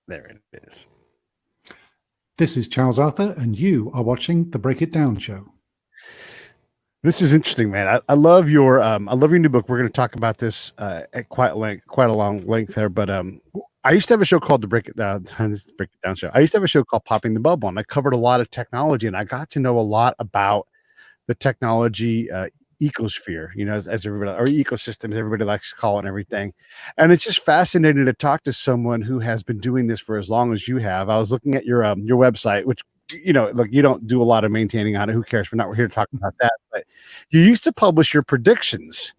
There it is. This is Charles Arthur, and you are watching the Break It Down Show. This is interesting, man. I love your new book. We're going to talk about this at quite a long length there. But I used to have a show called the Break It Down. This is the Break It Down Show. I used to have a show called Popping the Bubble, and I covered a lot of technology, and I got to know a lot about the technology ecosphere, as everybody, or ecosystems, everybody likes to call it, and everything. And it's just fascinating to talk to someone who has been doing this for as long as you have. I was looking at your website, which, look, you don't do a lot of maintaining on it. Who cares? We're here to talk about that. But you used to publish your predictions.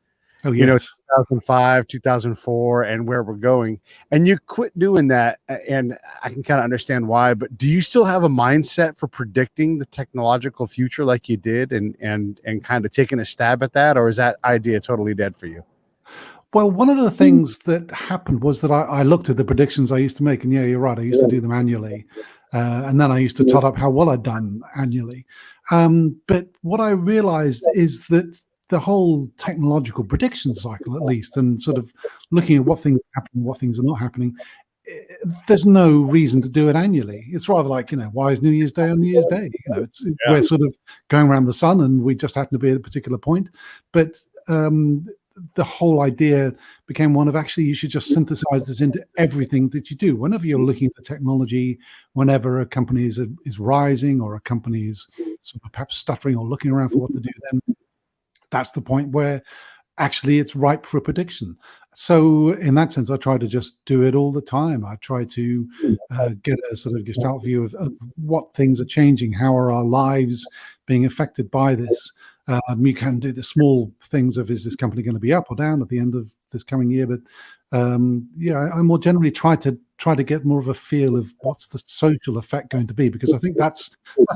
Oh, yes. 2005, 2004, and where we're going. And you quit doing that. And I can kind of understand why, but do you still have a mindset for predicting the technological future like you did and kind of taking a stab at that? Or is that idea totally dead for you? Well, one of the things that happened was that I looked at the predictions I used to make, and yeah, you're right. I used to do them annually. And then I used to tot up how well I'd done annually. But what I realized is that the whole technological prediction cycle, at least, and sort of looking at what things are happening, what things are not happening, there's no reason to do it annually. It's rather like, why is New Year's Day on New Year's Day? We're sort of going around the sun and we just happen to be at a particular point. But the whole idea became one of actually you should just synthesize this into everything that you do. Whenever you're looking at technology, whenever a company is rising or a company is sort of perhaps stuttering or looking around for what to do, then that's the point where actually it's ripe for a prediction. So in that sense, I try to just do it all the time. I try to get a sort of gestalt view of what things are changing, how are our lives being affected by this. You can do the small things of, is this company going to be up or down at the end of this coming year? But I more generally try to get more of a feel of what's the social effect going to be, because I think that's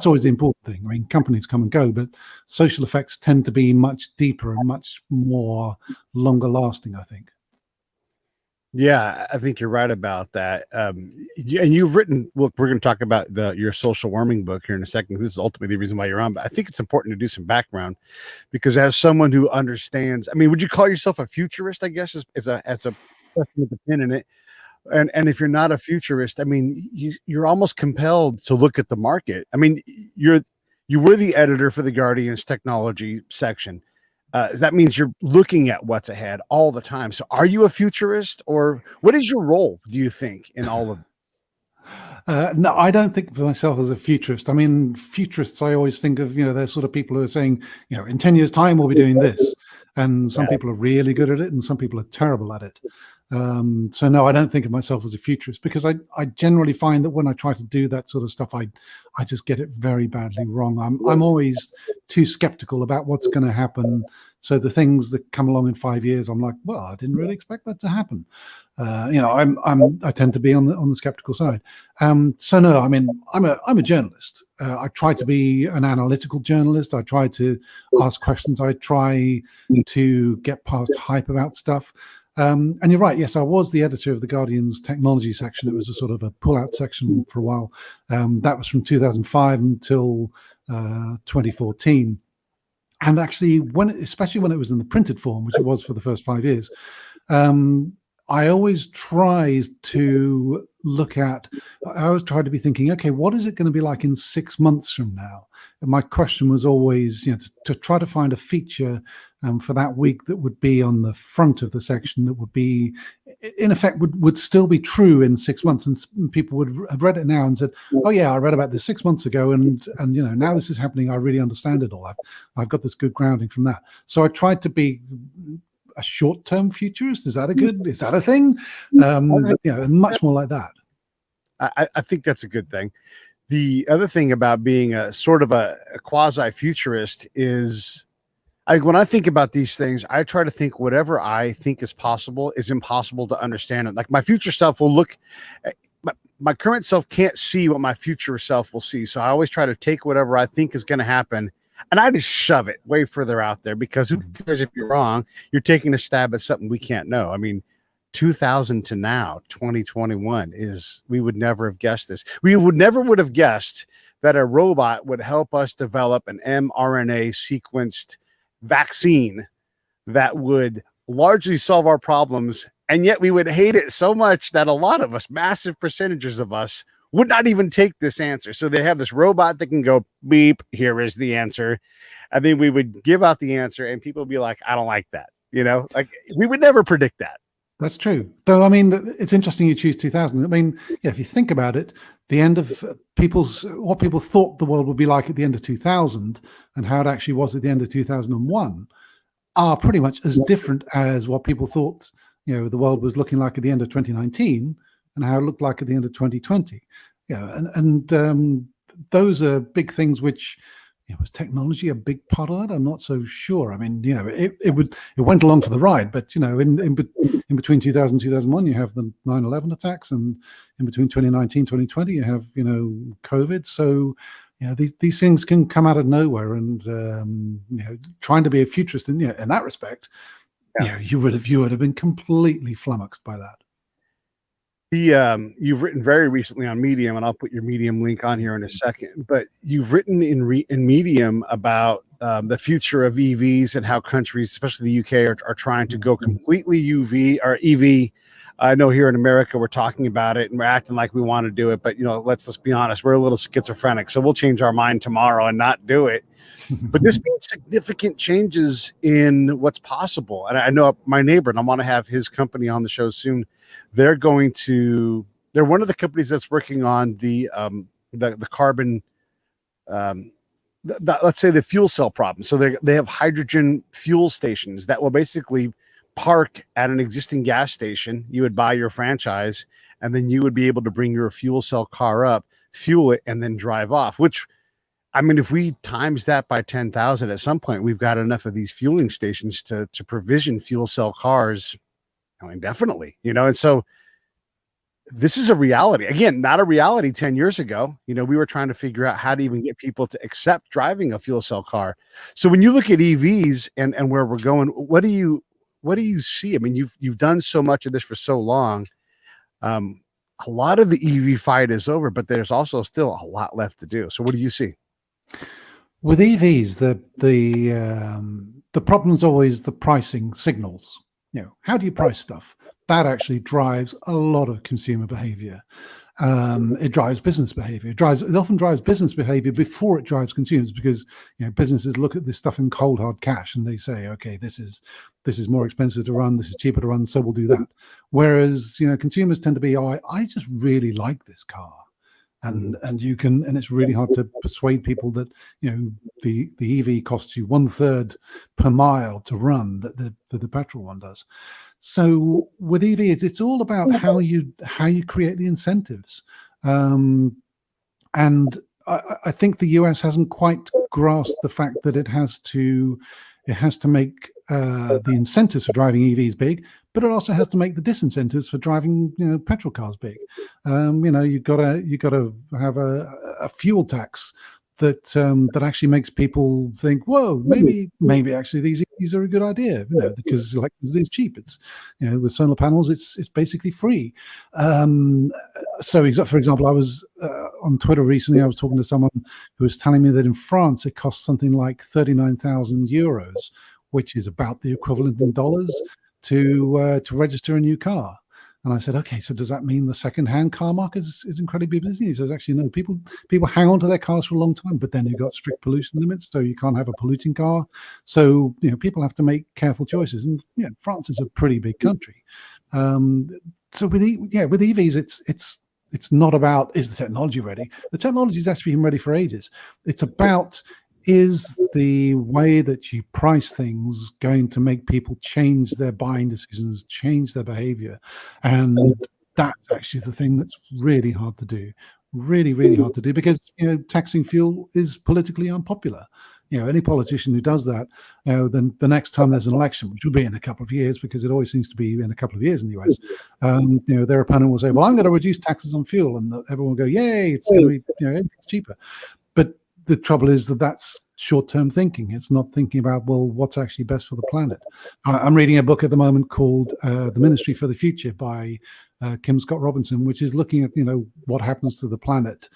always the important thing. I mean, companies come and go, but social effects tend to be much deeper and much more longer lasting, I think. Yeah, I think you're right about that. And you've written, look, we're going to talk about your social warming book here in a second. This is ultimately the reason why you're on, but I think it's important to do some background, because as someone who understands, I mean, would you call yourself a futurist, I guess, as a person with a pin in it? And if you're not a futurist, I mean, you're almost compelled to look at the market. I mean, you were the editor for the Guardian's technology section. That means you're looking at what's ahead all the time. So are you a futurist, or what is your role, do you think, in all of this? No, I don't think of myself as a futurist. I mean, futurists, I always think of, they're sort of people who are saying, in 10 years time, we'll be doing this. And some people are really good at it and some people are terrible at it. So no, I don't think of myself as a futurist, because I generally find that when I try to do that sort of stuff, I just get it very badly wrong. I'm always too skeptical about what's going to happen. So the things that come along in 5 years, I'm like, well, I didn't really expect that to happen. I tend to be on the skeptical side. So no, I mean, I'm a journalist. I try to be an analytical journalist. I try to ask questions. I try to get past hype about stuff. And you're right. Yes, I was the editor of the Guardian's technology section. It was a sort of a pull-out section for a while. That was from 2005 until 2014. And actually, especially when it was in the printed form, which it was for the first 5 years, I always tried to to be thinking, okay, what is it going to be like in 6 months from now? And my question was always, to try to find a feature for that week that would be on the front of the section that would be, in effect, would still be true in 6 months. And people would have read it now and said, oh yeah, I read about this 6 months ago. And now this is happening. I really understand it all. I've got this good grounding from that. So I tried to be a short-term futurist. Is that a thing? Much more like that. I think that's a good thing. The other thing about being a sort of a quasi-futurist is, when I think about these things, I try to think whatever I think is possible is impossible to understand. Like my future self will look, my current self can't see what my future self will see. So I always try to take whatever I think is going to happen and I just shove it way further out there, because who cares if you're wrong? You're taking a stab at something we can't know. I mean, 2000 to now, 2021 we would never have guessed this. We would have guessed that a robot would help us develop an mRNA sequenced vaccine that would largely solve our problems And yet we would hate it so much that a lot of us, massive percentages of us, would not even take this answer. So they have this robot that can go beep, here is the answer. And then we would give out the answer and people would be like, I don't like that. Like we would never predict that. That's true. Though, I mean, it's interesting you choose 2000. I mean, yeah, if you think about it, the end of what people thought the world would be like at the end of 2000 and how it actually was at the end of 2001 are pretty much as different as what people thought, the world was looking like at the end of 2019 and how it looked like at the end of 2020. And those are big things which, was technology a big part of that? I'm not so sure. I mean, it went along for the ride, but in between 2000 and 2001, you have the 9/11 attacks, and in between 2019, 2020, you have COVID. So these things can come out of nowhere, and trying to be a futurist in that respect, you would have been completely flummoxed by that. You've written very recently on Medium, and I'll put your Medium link on here in a second, but you've written in Medium about the future of EVs and how countries, especially the UK, are trying to go completely UV or EV. I know here in America, we're talking about it and we're acting like we want to do it, but let's be honest, we're a little schizophrenic. So we'll change our mind tomorrow and not do it. But this means significant changes in what's possible. And I know my neighbor, and I want to have his company on the show soon. They're one of the companies that's working on the carbon, let's say the fuel cell problem. So they have hydrogen fuel stations that will basically park at an existing gas station. You would buy your franchise, and then you would be able to bring your fuel cell car up, fuel it, and then drive off, which, I mean, if we times that by 10,000, at some point, we've got enough of these fueling stations to provision fuel cell cars indefinitely, and so this is a reality. Again, not a reality 10 years ago. We were trying to figure out how to even get people to accept driving a fuel cell car. So when you look at EVs and where we're going, what do you see? I mean, you've done so much of this for so long. A lot of the EV fight is over, but there's also still a lot left to do. So what do you see? With EVs, the problem is always the pricing signals. How do you price stuff? That actually drives a lot of consumer behavior. It drives business behavior. It often drives business behavior before it drives consumers, because businesses look at this stuff in cold hard cash and they say, okay, this is more expensive to run, this is cheaper to run, so we'll do that. Whereas consumers tend to be, I just really like this car. And it's really hard to persuade people that the EV costs you 1/3 per mile to run that the petrol one does. So with EVs, it's all about how you create the incentives, and I think the US hasn't quite grasped the fact that it has to make the incentives for driving EVs big, but it also has to make the disincentives for driving petrol cars big. You've got to have a fuel tax that actually makes people think, whoa, maybe actually these EVs are a good idea, because it's cheap. It's with solar panels, it's basically free. So for example, I was on Twitter recently. I was talking to someone who was telling me that in France it costs something like 39,000 euros, which is about the equivalent in dollars to register a new car. And I said, okay, so does that mean the second-hand car market is incredibly busy? He says, actually, no, people hang on to their cars for a long time, but then you've got strict pollution limits, so you can't have a polluting car. So, people have to make careful choices. And France is a pretty big country. So with EVs, it's not about, is the technology ready? The technology has actually been ready for ages. It's about, is the way that you price things going to make people change their buying decisions, change their behavior? And that's actually the thing that's really hard to do, really, really hard to do, because taxing fuel is politically unpopular. Any politician who does that, then the next time there's an election, which will be in a couple of years, because it always seems to be in a couple of years in the US, their opponent will say, well, I'm going to reduce taxes on fuel, and everyone will go, yay, it's going to be, everything's cheaper. But the trouble is that that's short-term thinking. It's not thinking about, well, what's actually best for the planet. I'm reading a book at the moment called The Ministry for the Future by Kim Scott Robinson, which is looking at, what happens to the planet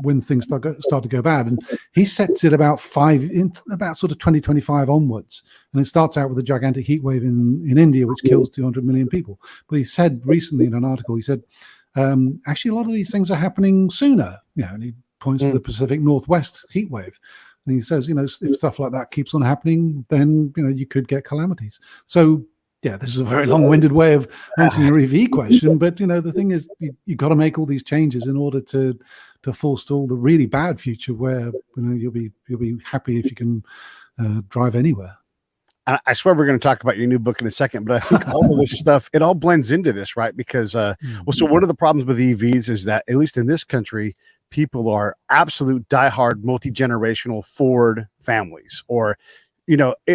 when things start to go bad. And he sets it about sort of 2025 onwards. And it starts out with a gigantic heat wave in India, which kills 200 million people. But he said recently in an article, he said, actually, a lot of these things are happening sooner. And he points to the Pacific Northwest heat wave. And he says, if stuff like that keeps on happening, then, you could get calamities. So, yeah, this is a very long-winded way of answering your EV question. But, the thing is, you've got to make all these changes in order to forestall the really bad future where, you'll be happy if you can drive anywhere. I swear we're going to talk about your new book in a second, but I think all of this stuff, it all blends into this, right? Because, so one of the problems with EVs is that, at least in this country, people are absolute diehard multi-generational Ford families, or,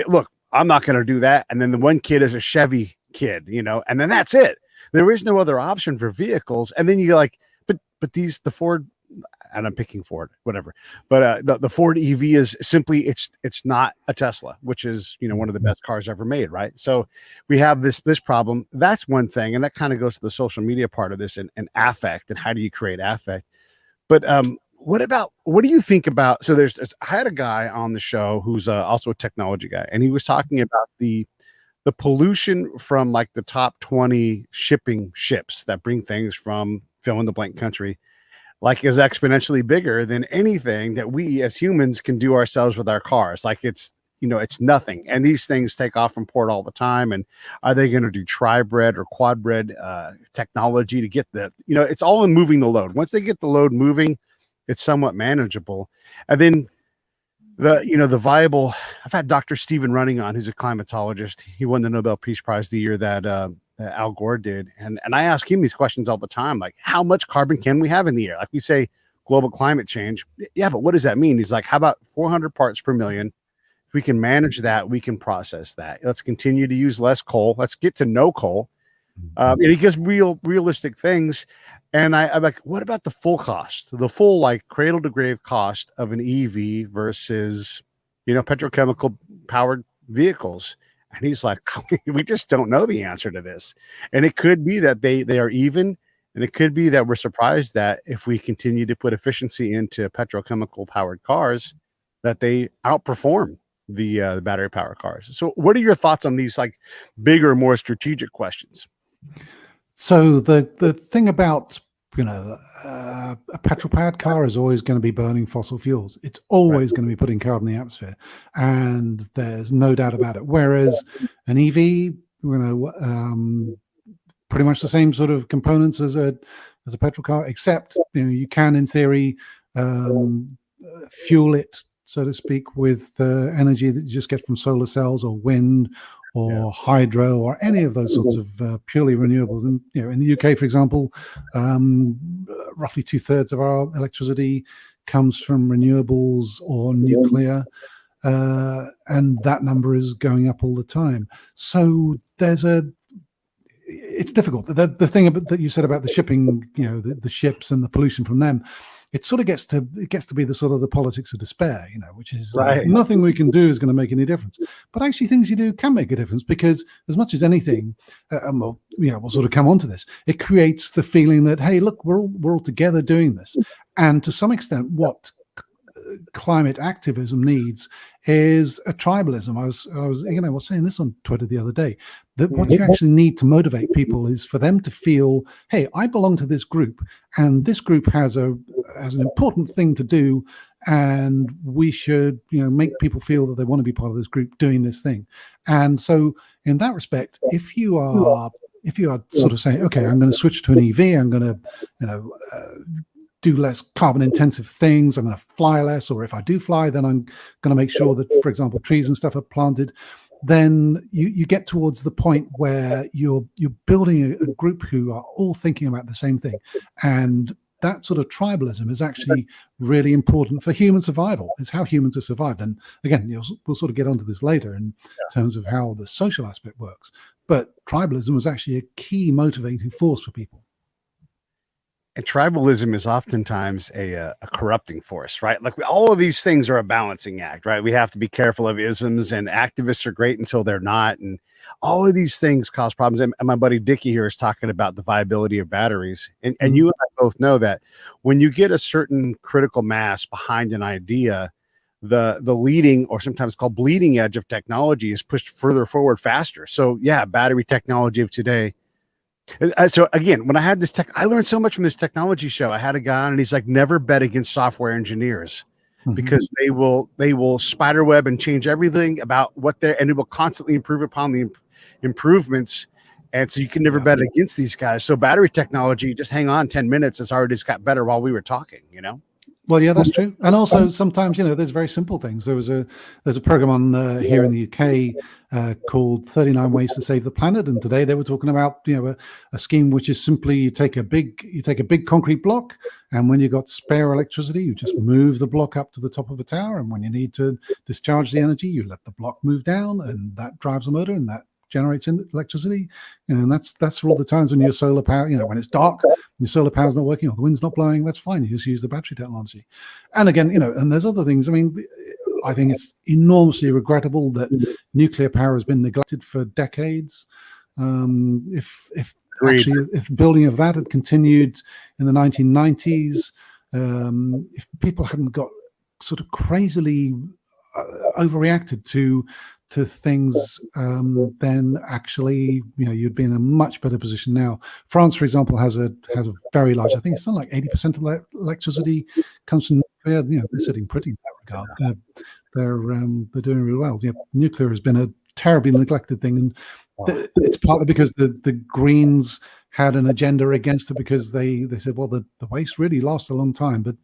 look, I'm not going to do that. And then the one kid is a Chevy kid, and then that's it. There is no other option for vehicles. And then you're like, but the Ford, and I'm picking Ford, whatever. But the Ford EV is simply, it's not a Tesla, which is, one of the best cars ever made, right? So we have this problem. That's one thing. And that kind of goes to the social media part of this and affect, and how do you create affect? But what do you think about, so I had a guy on the show who's also a technology guy, and he was talking about the pollution from like the top 20 shipping ships that bring things from fill in the blank country, like is exponentially bigger than anything that we as humans can do ourselves with our cars. Like it's nothing. And these things take off from port all the time. And are they going to do tri-bred or quad-bred technology to get it's all in moving the load. Once they get the load moving, it's somewhat manageable. And then the viable, I've had Dr. Stephen Running on, who's a climatologist. He won the Nobel Peace Prize the year that Al Gore did. And I ask him these questions all the time, like, how much carbon can we have in the air? Like we say, global climate change. Yeah, but what does that mean? He's like, how about 400 parts per million? If we can manage that, we can process that. Let's continue to use less coal. Let's get to no coal. And he gives realistic things. And I'm like, what about the full cost, the full like cradle to grave cost of an EV versus, petrochemical powered vehicles? And he's like, we just don't know the answer to this. And it could be that they are even, and it could be that we're surprised that if we continue to put efficiency into petrochemical powered cars, that they outperform the battery powered cars. So what are your thoughts on these like bigger, more strategic questions? So the thing about, a petrol-powered car is always going to be burning fossil fuels. It's always going to be putting carbon in the atmosphere, and there's no doubt about it. Whereas an EV, pretty much the same sort of components as a petrol car, except you can, in theory, fuel it, so to speak, with energy that you just get from solar cells or wind or hydro or any of those sorts of purely renewables. And in the UK, for example, roughly 2/3 of our electricity comes from renewables or nuclear, and that number is going up all the time. So it's difficult. The thing that you said about the shipping, the ships and the pollution from them, it sort of gets to be the sort of the politics of despair, which is like, nothing we can do is going to make any difference. But actually, things you do can make a difference, because as much as anything, we'll sort of come on to this. It creates the feeling that, hey, look, we're all together doing this, and to some extent, what climate activism needs is a tribalism. I was saying this on Twitter the other day, that what you actually need to motivate people is for them to feel, hey, I belong to this group, and this group has an important thing to do, and we should make people feel that they want to be part of this group doing this thing. And so in that respect, if you are sort of saying, okay, I'm going to switch to an EV, I'm going to do less carbon intensive things, I'm going to fly less, or if I do fly, then I'm going to make sure that, for example, trees and stuff are planted, then you get towards the point where you're building a group who are all thinking about the same thing. And that sort of tribalism is actually really important for human survival. It's how humans have survived. And again, we'll sort of get onto this later in terms of how the social aspect works. But tribalism was actually a key motivating force for people. And tribalism is oftentimes a corrupting force, right? Like all of these things are a balancing act, right? We have to be careful of isms, and activists are great until they're not. And all of these things cause problems. And my buddy Dickie here is talking about the viability of batteries. And you and I both know that when you get a certain critical mass behind an idea, the leading, or sometimes called bleeding edge of technology, is pushed further forward faster. So yeah, battery technology of today. So again, when I had this I learned so much from this technology show. I had a guy on, and he's like, never bet against software engineers, because they will spider web and change everything about what they're, and it will constantly improve upon the improvements. And so you can never bet against these guys. So battery technology, just hang on 10 minutes. It's already just got better while we were talking, Well, yeah, that's true. And also sometimes, there's very simple things. There's a program on here in the UK called 39 Ways to Save the Planet. And today they were talking about, a scheme which is simply you take a big concrete block, and when you've got spare electricity, you just move the block up to the top of a tower. And when you need to discharge the energy, you let the block move down, and that drives a motor, and that generates electricity. And that's for all the times when your solar power, when it's dark, your solar power's not working or the wind's not blowing, that's fine. You just use the battery technology. And again, and there's other things. I mean, I think it's enormously regrettable that nuclear power has been neglected for decades. If the building of that had continued in the 1990s, if people hadn't got sort of crazily overreacted to things, then actually, you'd be in a much better position now. France, for example, has a very large, I think it's something like 80% of the electricity comes from nuclear. They're sitting pretty in that regard. They're doing really well. Nuclear has been a terribly neglected thing, and it's partly because the Greens had an agenda against it, because they said, well, the waste really lasts a long time, but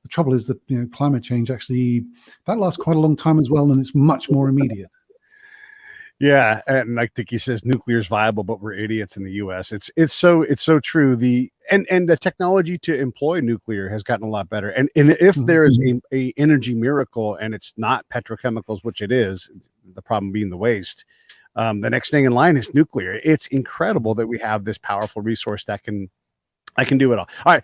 the trouble is that climate change actually that lasts quite a long time as well, and it's much more immediate. Yeah, and like Dickie says, nuclear is viable, but we're idiots in the U.S. It's so true. And the technology to employ nuclear has gotten a lot better. And if there is a energy miracle, and it's not petrochemicals, which it is, the problem being the waste, the next thing in line is nuclear. It's incredible that we have this powerful resource that can do it all. All right,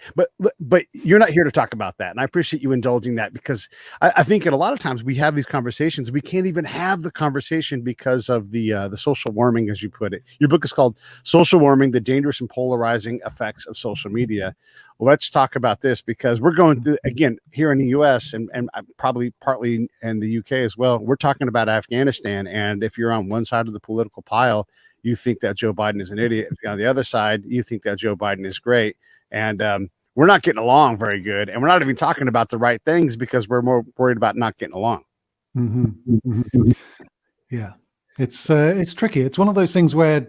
but you're not here to talk about that, and I appreciate you indulging that, because I think at a lot of times we have these conversations, we can't even have the conversation because of the social warming, as you put it. Your book is called Social Warming: The Dangerous and Polarizing Effects of Social Media. Well, let's talk about this, because we're going to, again, here in the U.S. and probably partly in the U.K. as well. We're talking about Afghanistan, and if you're on one side of the political pile, you think that Joe Biden is an idiot. If you're on the other side, you think that Joe Biden is great. And we're not getting along very good. And we're not even talking about the right things, because we're more worried about not getting along. Yeah, it's tricky. It's one of those things where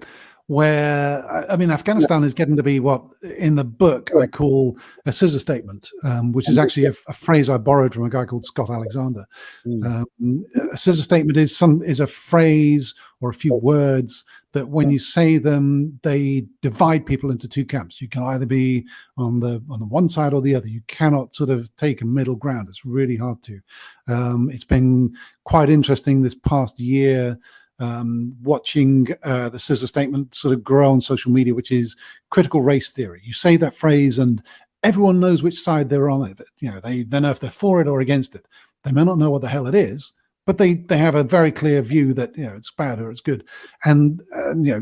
I mean, Afghanistan is getting to be what in the book I call a scissor statement, which is actually a phrase I borrowed from a guy called Scott Alexander. A scissor statement is a phrase or a few words that when you say them, they divide people into two camps. You can either be on the one side or the other. You cannot sort of take a middle ground. It's really hard to. It's been quite interesting this past year, watching the scissor statement sort of grow on social media, which is critical race theory. You say that phrase and everyone knows which side they're on of it. They know if they're for it or against it. They may not know what the hell it is, but they have a very clear view that it's bad or it's good, and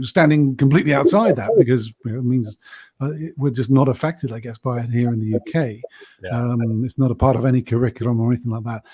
standing completely outside that, because it means we're just not affected, I guess, by it here in the UK. It's not a part of any curriculum or anything like that.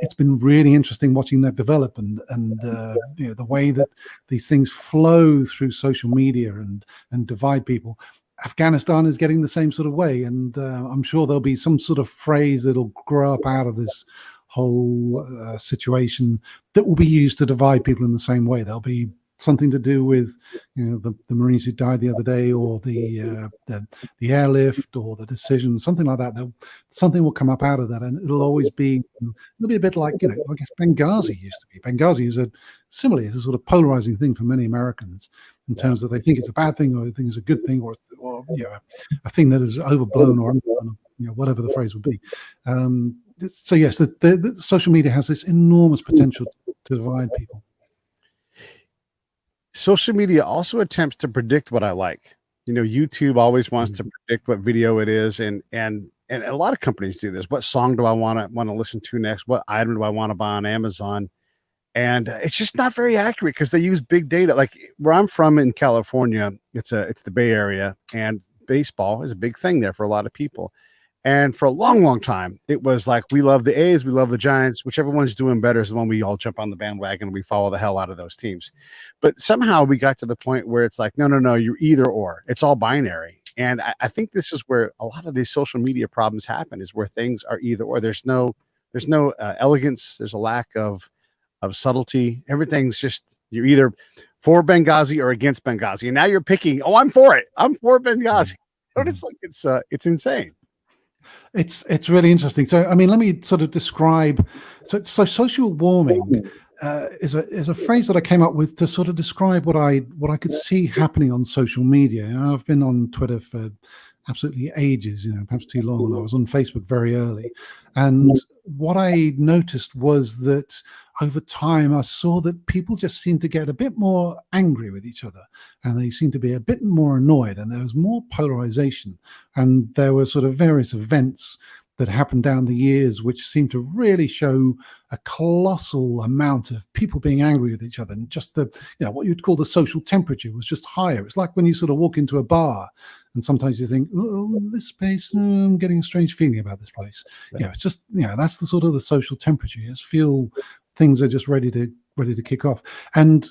It's been really interesting watching that develop, and the way that these things flow through social media and divide people. Afghanistan is getting the same sort of way, and I'm sure there'll be some sort of phrase that'll grow up out of this whole situation that will be used to divide people in the same way. There'll be something to do with the Marines who died the other day, or the airlift, or the decision, something like that. Something will come up out of that, and it'll be a bit like I guess Benghazi used to be. Benghazi is a sort of polarizing thing for many Americans, in terms of they think it's a bad thing, or they think it's a good thing, or a thing that is overblown, or whatever the phrase would be. So yes, the social media has this enormous potential to divide people. Social media also attempts to predict what I like. YouTube always wants to predict what video it is, and a lot of companies do this. What song do I want to listen to next? What item do I want to buy on Amazon? And it's just not very accurate because they use big data. Like where I'm from in California, it's the Bay Area, and baseball is a big thing there for a lot of people. And for a long, long time, it was like, we love the A's, we love the Giants, whichever one's doing better is the one we all jump on the bandwagon and we follow the hell out of those teams. But somehow we got to the point where it's like, no, you're either or. It's all binary. And I think this is where a lot of these social media problems happen, is where things are either or. There's no elegance. There's a lack of subtlety. Everything's just, you're either for Benghazi or against Benghazi. And now you're picking, I'm for it. I'm for Benghazi. But it's like, it's insane. It's really interesting. So, I mean, let me sort of describe. So social warming is a phrase that I came up with to sort of describe what I could see happening on social media. I've been on Twitter for absolutely ages, perhaps too long. I was on Facebook very early, and what I noticed was that over time I saw that people just seemed to get a bit more angry with each other, and they seemed to be a bit more annoyed, and there was more polarization, and there were sort of various events that happened down the years which seemed to really show a colossal amount of people being angry with each other, and just the what you'd call the social temperature was just higher. It's like when you sort of walk into a bar and sometimes you think, this place, I'm getting a strange feeling about this place. Right. It's just that's the sort of the social temperature. You just feel things are just ready to kick off. And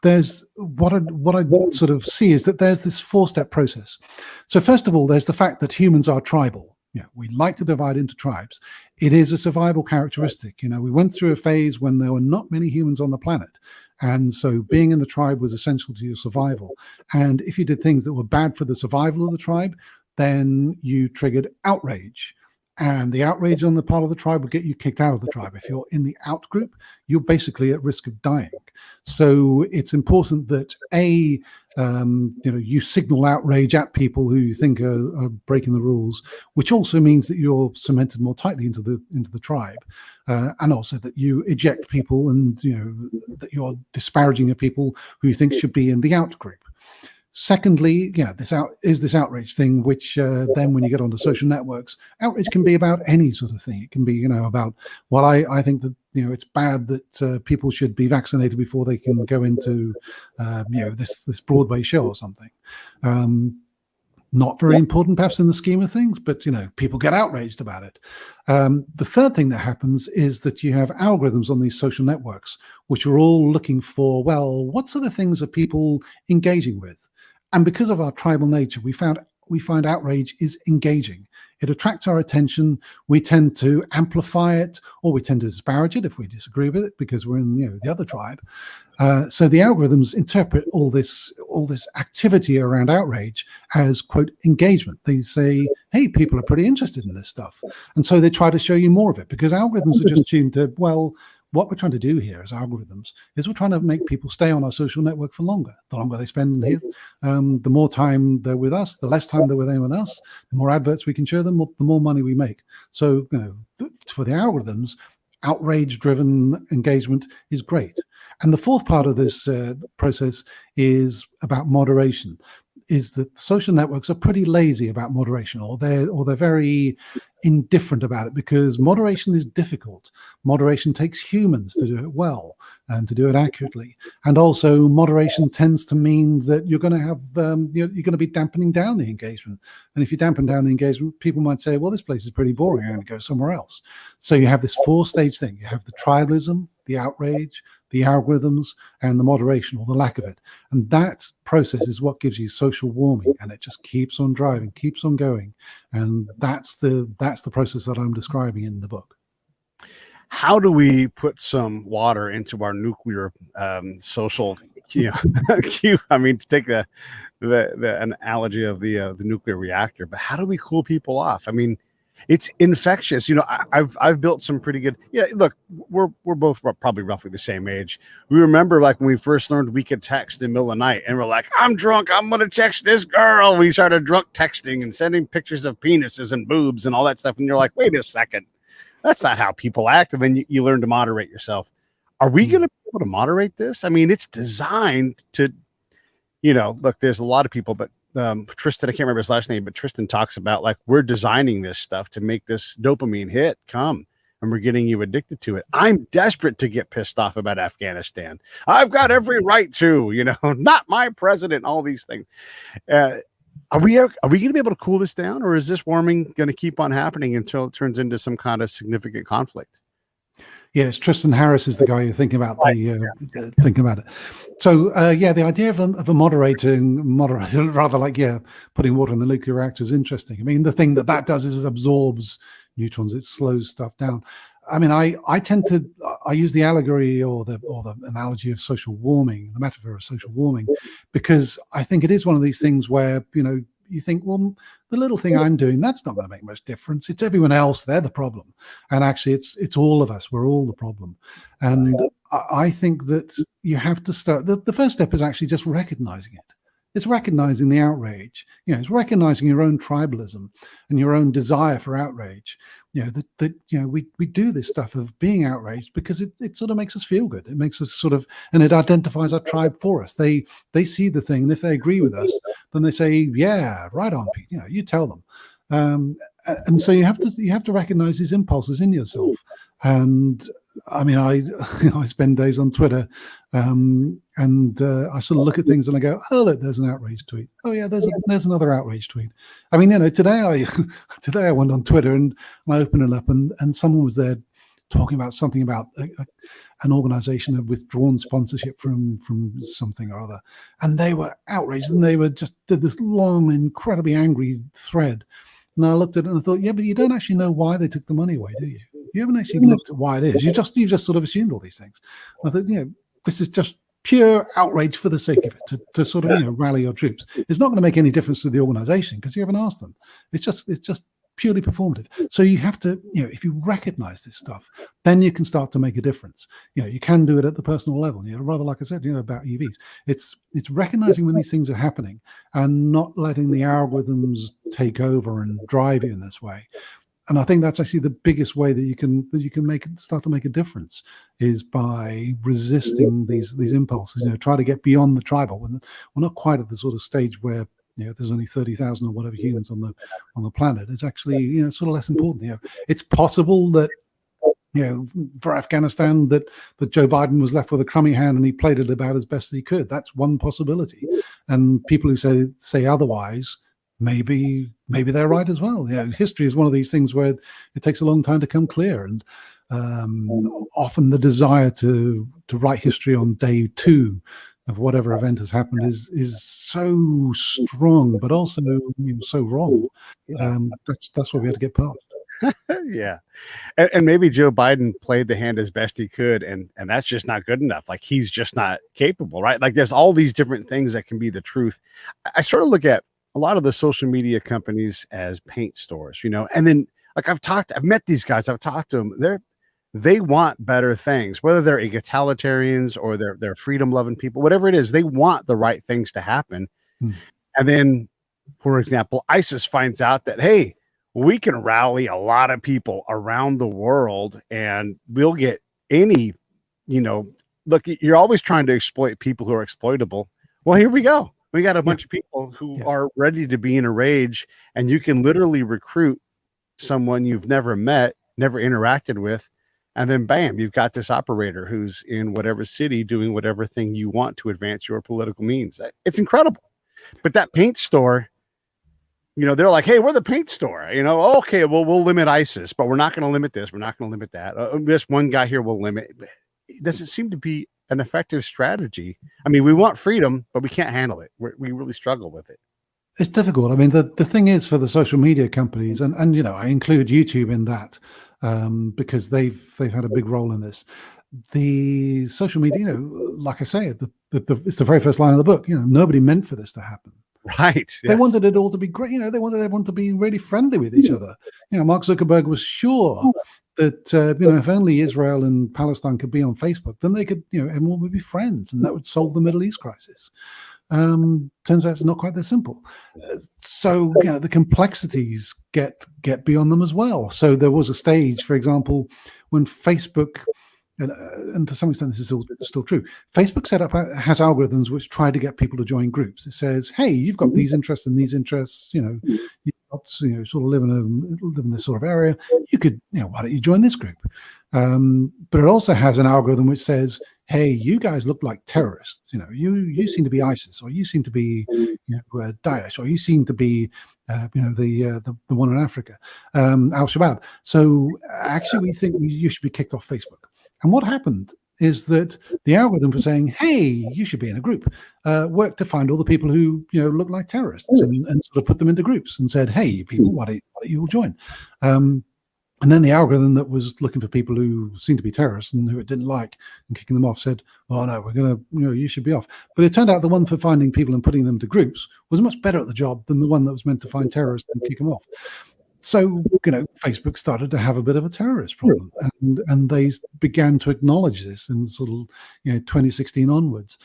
there's what I sort of see is that there's this 4-step process. So first of all, there's the fact that humans are tribal. We like to divide into tribes. It is a survival characteristic. We went through a phase when there were not many humans on the planet. And so being in the tribe was essential to your survival. And if you did things that were bad for the survival of the tribe, then you triggered outrage. And the outrage on the part of the tribe would get you kicked out of the tribe. If you're in the out group, you're basically at risk of dying. So it's important that you signal outrage at people who you think are breaking the rules, which also means that you're cemented more tightly into the tribe, and also that you eject people, and that you're disparaging of people who you think should be in the out group. Secondly, this outrage thing, which then when you get onto social networks, outrage can be about any sort of thing. It can be, about, well, I think that, it's bad that people should be vaccinated before they can go into, this Broadway show or something. Not very important, perhaps, in the scheme of things, but, people get outraged about it. The third thing that happens is that you have algorithms on these social networks, which are all looking for, well, what sort of things are people engaging with? And because of our tribal nature, we find outrage is engaging. It attracts our attention. We tend to amplify it, or we tend to disparage it if we disagree with it because we're in the other tribe. So the algorithms interpret all this activity around outrage as, quote, engagement. They say, hey, people are pretty interested in this stuff. And so they try to show you more of it, because algorithms are just tuned to, well, what we're trying to do here as algorithms is we're trying to make people stay on our social network for longer. The longer they spend here, the more time they're with us, the less time they're with anyone else, the more adverts we can show them, the more money we make. So, for the algorithms, outrage-driven engagement is great. And the fourth part of this process is about moderation. Is that social networks are pretty lazy about moderation, or they're very indifferent about it, because moderation is difficult. Moderation takes humans to do it well and to do it accurately, and also moderation tends to mean that you're going to have you're going to be dampening down the engagement. And if you dampen down the engagement, people might say, well, this place is pretty boring, I'm going to go somewhere else. So you have this 4-stage thing. You have the tribalism, the outrage, the algorithms, and the moderation, or the lack of it. And that process is what gives you social warming, and it just keeps on driving, keeps on going. And that's the process that I'm describing in the book. How do we put some water into our nuclear social queue? I mean, to take the analogy of the nuclear reactor, but how do we cool people off? I mean, it's infectious. I've built some pretty good. Look, we're both probably roughly the same age. We remember, like, when we first learned we could text in the middle of the night, and we're like, I'm drunk, I'm going to text this girl. We started drunk texting and sending pictures of penises and boobs and all that stuff. And you're like, wait a second, that's not how people act. And then you learn to moderate yourself. Are we going to be able to moderate this? I mean, it's designed to, look, there's a lot of people, but Tristan, I can't remember his last name, but Tristan talks about like, we're designing this stuff to make this dopamine hit come, and we're getting you addicted to it. I'm desperate to get pissed off about Afghanistan. I've got every right to, not my president, all these things. Are we going to be able to cool this down, or is this warming going to keep on happening until it turns into some kind of significant conflict? Yes, Tristan Harris is the guy you're thinking about. Thinking about it. So the idea of a moderator, rather like putting water in the nuclear reactor is interesting. I mean, the thing that does is it absorbs neutrons. It slows stuff down. I mean, I use the allegory or the analogy of social warming, the metaphor of social warming, because I think it is one of these things where you think, well, the little thing I'm doing, that's not going to make much difference. It's everyone else, they're the problem. And actually, it's all of us. We're all the problem. And I think that you have to start, the first step is actually just recognizing it. It's recognizing the outrage. It's recognizing your own tribalism and your own desire for outrage. We do this stuff of being outraged because it sort of makes us feel good. It makes us and it identifies our tribe for us. They see the thing, and if they agree with us, then they say, yeah, right on, Pete. You tell them. And so you have to recognize these impulses in yourself. And I mean, I spend days on Twitter, and I sort of look at things and I go, oh, look, there's an outrage tweet. Oh yeah, there's another outrage tweet. I mean, today I went on Twitter and I opened it up and someone was there talking about something about an organization had withdrawn sponsorship from something or other, and they were outraged and they did this long, incredibly angry thread. And I looked at it and I thought, yeah, but you don't actually know why they took the money away, do you? You haven't actually looked at why it is. You've just sort of assumed all these things. I thought, this is just pure outrage for the sake of it, to sort of rally your troops. It's not going to make any difference to the organization because you haven't asked them. It's just purely performative. So you have to, if you recognize this stuff, then you can start to make a difference. You can do it at the personal level. Rather like I said, about EVs. It's recognizing when these things are happening and not letting the algorithms take over and drive you in this way. And I think that's actually the biggest way that you can start to make a difference is by resisting these impulses. Try to get beyond the tribal. We're not quite at the sort of stage where there's only 30,000 or whatever humans on the planet. It's actually sort of less important. It's possible that for Afghanistan that Joe Biden was left with a crummy hand and he played it about as best he could. That's one possibility. And people who say otherwise, maybe they're right as well. History is one of these things where it takes a long time to come clear, and often the desire to write history on day 2 of whatever event has happened is so strong, but also so wrong. That's what we have to get past. Yeah, and maybe Joe Biden played the hand as best he could, and that's just not good enough. Like, he's just not capable, right? Like, there's all these different things that can be the truth. I sort of look at a lot of the social media companies as paint stores, and then like I've met these guys, I've talked to them. They want better things, whether they're egalitarians or they're freedom loving people, whatever it is, they want the right things to happen. And then, for example, ISIS finds out that, hey, we can rally a lot of people around the world and we'll get any, look, you're always trying to exploit people who are exploitable. Well, here we go. We got a bunch of people who are ready to be in a rage, and you can literally recruit someone you've never met, never interacted with, and then bam, you've got this operator who's in whatever city doing whatever thing you want to advance your political means. It's incredible. But that paint store, they're like, hey, we're the paint store. Okay, well, we'll limit ISIS, but we're not going to limit this. We're not going to limit that. This one guy here will limit. It doesn't seem to be an effective strategy. I mean, we want freedom, but we can't handle it. We really struggle with it. It's difficult. I mean, the thing is for the social media companies, and I include YouTube in that because they've had a big role in this. The social media, like I say, it's the very first line of the book. Nobody meant for this to happen. Right. They wanted it all to be great. They wanted everyone to be really friendly with each other. Mark Zuckerberg was sure that if only Israel and Palestine could be on Facebook, then they could, everyone would be friends, and that would solve the Middle East crisis. Turns out it's not quite that simple. So the complexities get beyond them as well. So there was a stage, for example, when Facebook and to some extent this is still true. Facebook has algorithms which try to get people to join groups. It says, hey, you've got these interests and these interests, you've got, sort of live in this sort of area. You could, why don't you join this group? But it also has an algorithm which says, hey, you guys look like terrorists. You seem to be ISIS, or you seem to be Daesh, or you seem to be the one in Africa, Al-Shabaab. So actually, we think you should be kicked off Facebook. And what happened is that the algorithm for saying, hey, you should be in a group, worked to find all the people who look like terrorists and sort of put them into groups and said, hey, you people, why don't you all join? And then the algorithm that was looking for people who seemed to be terrorists and who it didn't like and kicking them off said, oh, no, we're going to, you should be off. But it turned out the one for finding people and putting them to groups was much better at the job than the one that was meant to find terrorists and kick them off. So, Facebook started to have a bit of a terrorist problem, and they began to acknowledge this in sort of, 2016 onwards.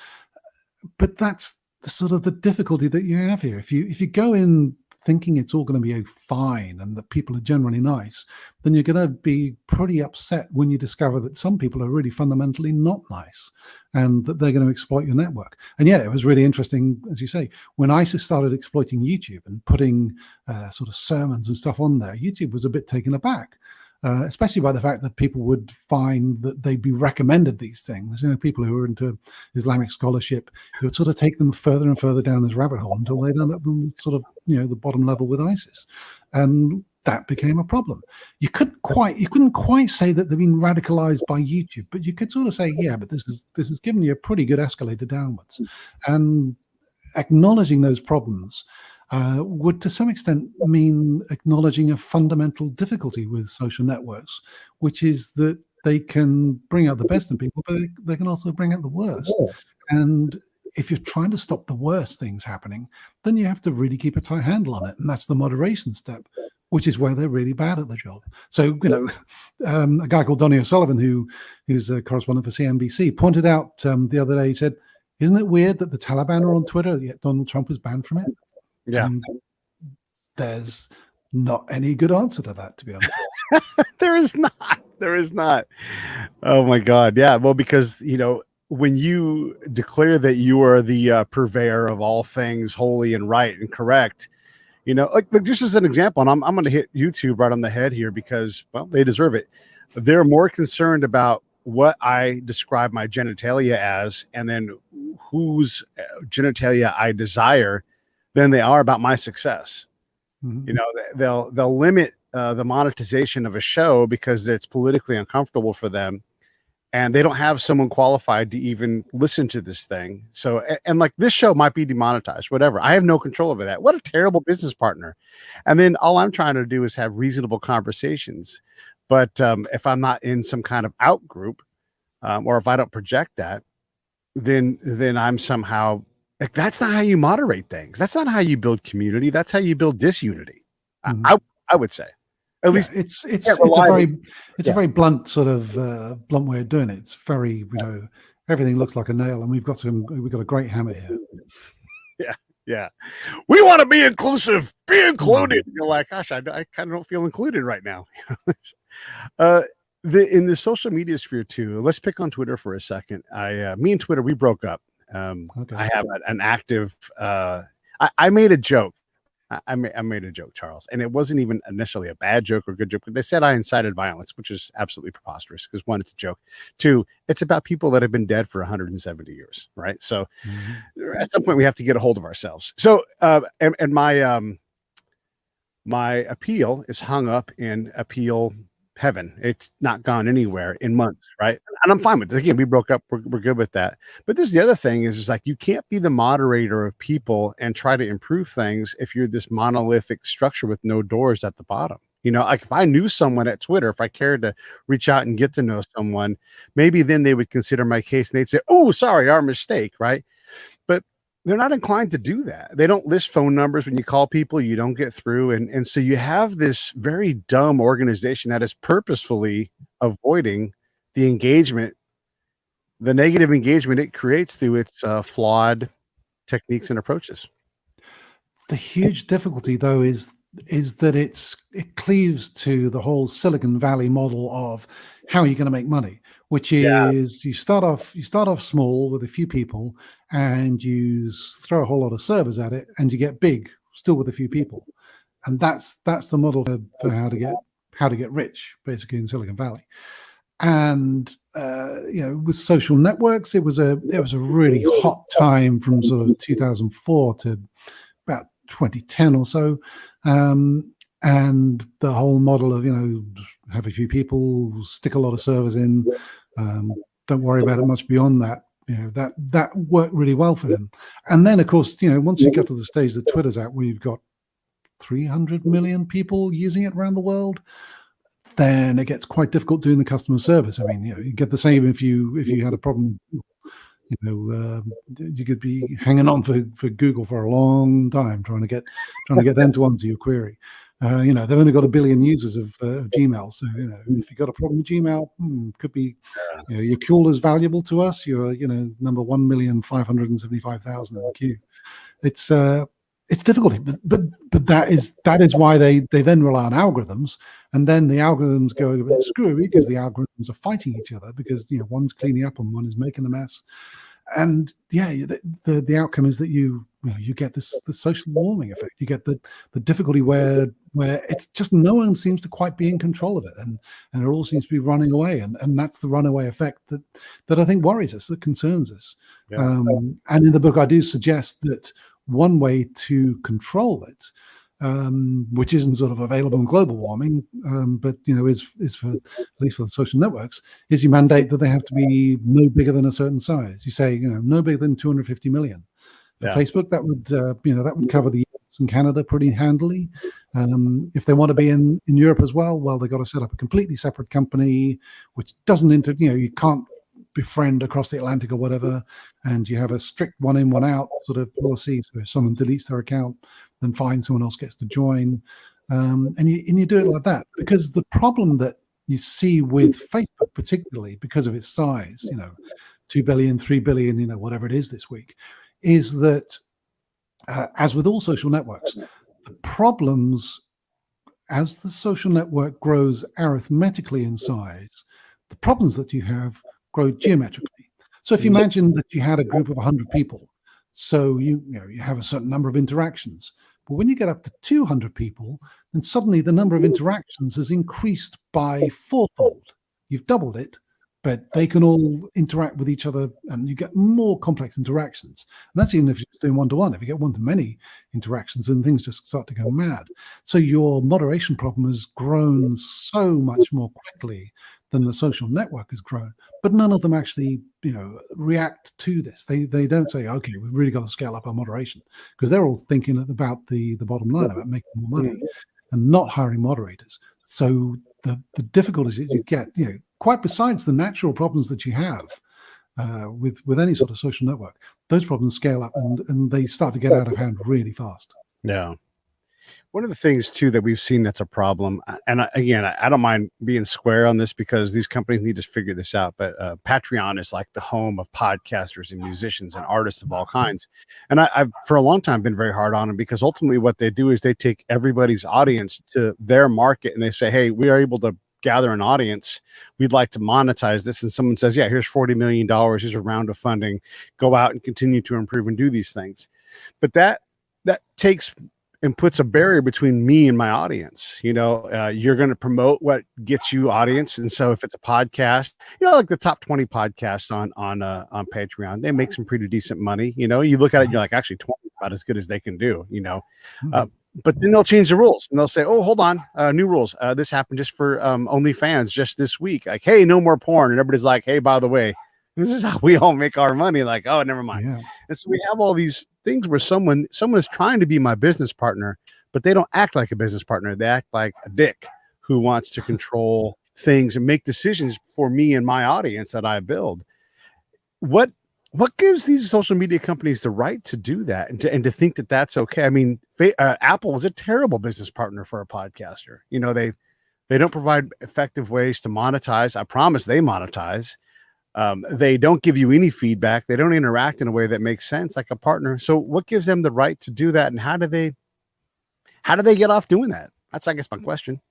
But that's the difficulty that you have here. If you go in thinking it's all going to be fine and that people are generally nice, then you're going to be pretty upset when you discover that some people are really fundamentally not nice and that they're going to exploit your network. And yeah, it was really interesting, as you say, when ISIS started exploiting YouTube and putting sort of sermons and stuff on there, YouTube was a bit taken aback. Especially by the fact that people would find that they'd be recommended these things. People who are into Islamic scholarship, who would sort of take them further and further down this rabbit hole until they'd end up on sort of, the bottom level with ISIS. And that became a problem. You couldn't quite say that they've been radicalized by YouTube, but you could sort of say, yeah, but this has given you a pretty good escalator downwards. And acknowledging those problems would to some extent mean acknowledging a fundamental difficulty with social networks, which is that they can bring out the best in people, but they can also bring out the worst. And if you're trying to stop the worst things happening, then you have to really keep a tight handle on it. And that's the moderation step, which is where they're really bad at the job. So, a guy called Donny O'Sullivan, who's a correspondent for CNBC, pointed out the other day, he said, isn't it weird that the Taliban are on Twitter, yet Donald Trump was banned from it? Yeah. And there's not any good answer to that, to be honest. There is not. Oh my God. Yeah. Well, because, when you declare that you are the purveyor of all things holy and right and correct, like just as an example, and I'm going to hit YouTube right on the head here because, well, they deserve it. They're more concerned about what I describe my genitalia as and then whose genitalia I desire than they are about my success. Mm-hmm. They'll limit the monetization of a show because it's politically uncomfortable for them, and they don't have someone qualified to even listen to this thing. So, and like this show might be demonetized, whatever. I have no control over that. What a terrible business partner. And then all I'm trying to do is have reasonable conversations. But if I'm not in some kind of out group, or if I don't project that, then I'm somehow. Like, that's not how you moderate things. That's not how you build community. That's how you build disunity. Mm-hmm. I would say, at least it's a very blunt sort of blunt way of doing it. It's very everything looks like a nail, and we've got a great hammer here. Yeah. We want to be inclusive. Be included. Mm-hmm. You're like, gosh, I kind of don't feel included right now. In the social media sphere too. Let's pick on Twitter for a second. Me and Twitter, we broke up. Okay. I have an active I made a joke. I made a joke, Charles, and it wasn't even initially a bad joke or good joke, but they said I incited violence, which is absolutely preposterous because one, it's a joke. Two, it's about people that have been dead for 170 years, right? So at some point we have to get a hold of ourselves. So and my appeal is hung up in appeal heaven. It's not gone anywhere in months, right? And I'm fine with it. Again, we broke up. We're good with that. But this is the other thing is like you can't be the moderator of people and try to improve things if you're this monolithic structure with no doors at the bottom. Like if I knew someone at Twitter, if I cared to reach out and get to know someone, maybe then they would consider my case and they'd say, oh, sorry, our mistake, right? But they're not inclined to do that. They don't list phone numbers. When you call people, you don't get through. And so you have this very dumb organization that is purposefully avoiding the engagement, the negative engagement it creates through its flawed techniques and approaches. The huge difficulty, though, is that it cleaves to the whole Silicon Valley model of how are you going to make money, which Yeah. is you start off small with a few people, and you throw a whole lot of servers at it, and you get big still with a few people. And that's the model for how to get rich, basically, in Silicon Valley. And with social networks, it was a really hot time from sort of 2004 to about 2010 or so. And the whole model of have a few people, stick a lot of servers in, don't worry about it much beyond that. That worked really well for him. And then, of course, once you get to the stage that Twitter's at, where you've got 300 million people using it around the world, then it gets quite difficult doing the customer service. I mean, you get the same if you had a problem. You could be hanging on for Google for a long time trying to get them to answer your query. They've only got 1 billion users of Gmail, so if you've got a problem with Gmail, could be your call is valuable to us. You're number 1,575,000 in the queue. It's difficult, but that is why they then rely on algorithms, and then the algorithms go a bit screwy because the algorithms are fighting each other because one's cleaning up and one is making a mess, and the outcome is that you get the social warming effect. You get the difficulty where it's just no one seems to quite be in control of it, and it all seems to be running away, and that's the runaway effect that I think worries us, that concerns us. Yeah. And in the book, I do suggest that one way to control it, which isn't sort of available in global warming, but is for, at least for the social networks, is you mandate that they have to be no bigger than a certain size. You say no bigger than 250 million. For Facebook, that would cover the US and Canada pretty handily. If they want to be in Europe as well, they've got to set up a completely separate company, which doesn't you can't befriend across the Atlantic or whatever, and you have a strict one in, one out sort of policy. So if someone deletes their account, then fine, someone else gets to join, and you do it like that. Because the problem that you see with Facebook, particularly because of its size, 2 billion, 3 billion, whatever it is this week, is that as with all social networks, the problems as the social network grows arithmetically in size, the problems that you have grow geometrically. So if you imagine that you had a group of 100 people, so you have a certain number of interactions, but when you get up to 200 people, then suddenly the number of interactions has increased by fourfold. You've doubled it, but they can all interact with each other, and you get more complex interactions. And that's even if you're just doing one-to-one. If you get one-to-many interactions, then things just start to go mad. So your moderation problem has grown so much more quickly than the social network has grown, but none of them actually, react to this. They don't say, okay, we've really got to scale up our moderation, because they're all thinking about the bottom line, about making more money and not hiring moderators. So the difficulties that you get, quite besides the natural problems that you have with any sort of social network, those problems scale up and they start to get out of hand really fast. Yeah. One of the things too that we've seen that's a problem, and I don't mind being square on this because these companies need to figure this out, but Patreon is like the home of podcasters and musicians and artists of all kinds. And I've for a long time been very hard on them, because ultimately what they do is they take everybody's audience to their market and they say, hey, we are able to gather an audience. We'd like to monetize this. And someone says, yeah, here's $40 million. Here's a round of funding. Go out and continue to improve and do these things. But that takes and puts a barrier between me and my audience. You're going to promote what gets you audience. And so if it's a podcast, like the top 20 podcasts on Patreon, they make some pretty decent money. You look at it and you're like, actually 20 is about as good as they can do, but then they'll change the rules and they'll say, oh, hold on, new rules. This happened just for OnlyFans just this week. Like, hey, no more porn. And everybody's like, hey, by the way, this is how we all make our money. Like, oh, never mind. Yeah. And so we have all these things where someone is trying to be my business partner, but they don't act like a business partner. They act like a dick who wants to control things and make decisions for me and my audience that I build. What gives these social media companies the right to do that and to think that that's okay? I mean, Apple is a terrible business partner for a podcaster. They don't provide effective ways to monetize. I promise they monetize. They don't give you any feedback. They don't interact in a way that makes sense like a partner. So what gives them the right to do that? And how do they get off doing that? That's, I guess, my question.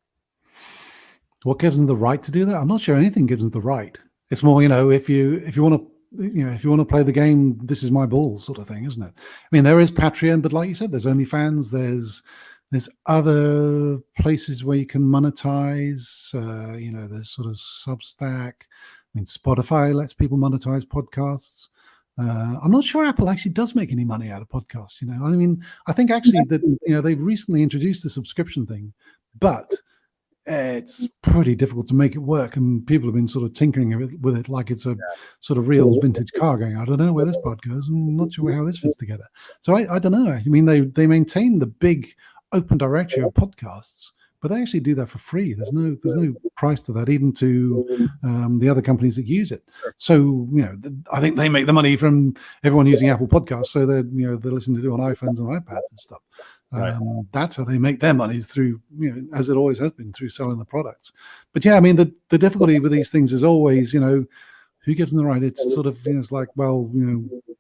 What gives them the right to do that? I'm not sure anything gives them the right. It's more, if you want to, if you want to play the game, this is my ball sort of thing, isn't it? I mean, there is Patreon, but like you said, there's OnlyFans, there's other places where you can monetize. There's sort of Substack. I mean, Spotify lets people monetize podcasts. I'm not sure Apple actually does make any money out of podcasts. I mean, I think actually that they've recently introduced the subscription thing, but it's pretty difficult to make it work, and people have been sort of tinkering with it like it's a sort of real vintage car going, I don't know where this pod goes, I'm not sure how this fits together. So I don't know. I mean, they maintain the big open directory of podcasts, but they actually do that for free. There's no price to that, even to the other companies that use it. So I think they make the money from everyone using Apple Podcasts, so they're listening to it on iPhones and iPads and stuff. Right. That's how they make their money, through, as it always has been, through selling the products. But yeah, I mean, the difficulty with these things is always, who gives them the right? It's sort of, it's like, well,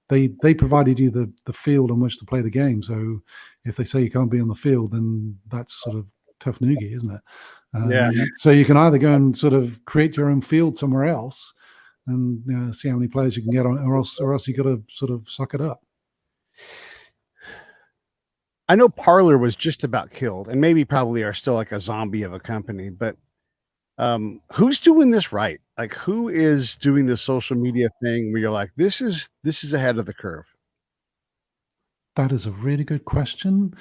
they provided you the field on which to play the game. So if they say you can't be on the field, then that's sort of tough noogie, isn't it? So you can either go and sort of create your own field somewhere else and see how many players you can get on, or else you got to sort of suck it up. I know Parler was just about killed, and maybe probably are still like a zombie of a company, but who's doing this right? Like, who is doing the social media thing where you're like, this is ahead of the curve? That is a really good question.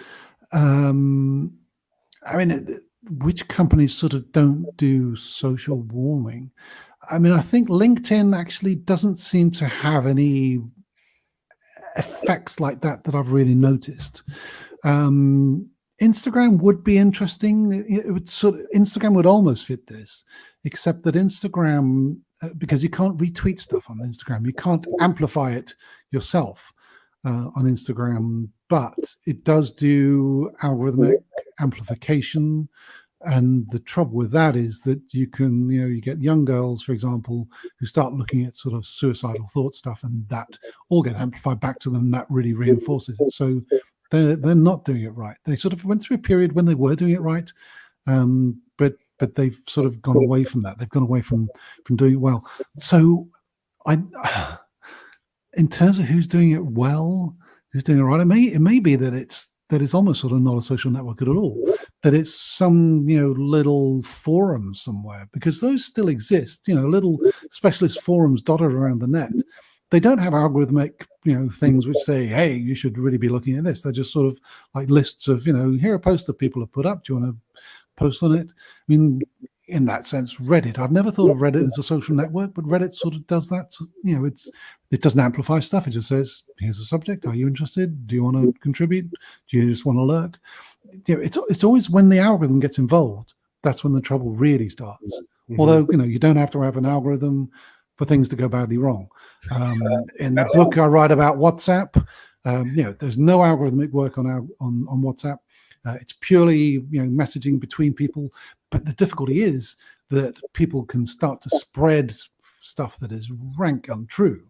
I mean, which companies sort of don't do social warming? I mean, I think LinkedIn actually doesn't seem to have any effects like that I've really noticed. Instagram would be interesting. Instagram would almost fit this, except that Instagram, because you can't retweet stuff on Instagram, you can't amplify it yourself on Instagram, but it does do algorithmic amplification. And the trouble with that is that you can, you get young girls, for example, who start looking at sort of suicidal thought stuff, and that all gets amplified back to them. And that really reinforces it. So they're not doing it right. They sort of went through a period when they were doing it right, but they've sort of gone away from that. They've gone away from doing it well. So in terms of who's doing it well, who's doing it right, it may be that it's almost sort of not a social network at all, that it's some little forum somewhere, because those still exist, little specialist forums dotted around the net. They don't have algorithmic things which say, hey, you should really be looking at this. They're just sort of like lists of here are posts that people have put up, do you want to post on it? I mean, in that sense, Reddit, I've never thought of Reddit as a social network, but Reddit sort of does that. It doesn't amplify stuff. It just says, here's a subject. Are you interested? Do you want to contribute? Do you just want to lurk? It's always when the algorithm gets involved, that's when the trouble really starts. Mm-hmm. Although, you don't have to have an algorithm for things to go badly wrong. In the book I write about WhatsApp, there's no algorithmic work on WhatsApp. It's purely messaging between people. But the difficulty is that people can start to spread stuff that is rank untrue,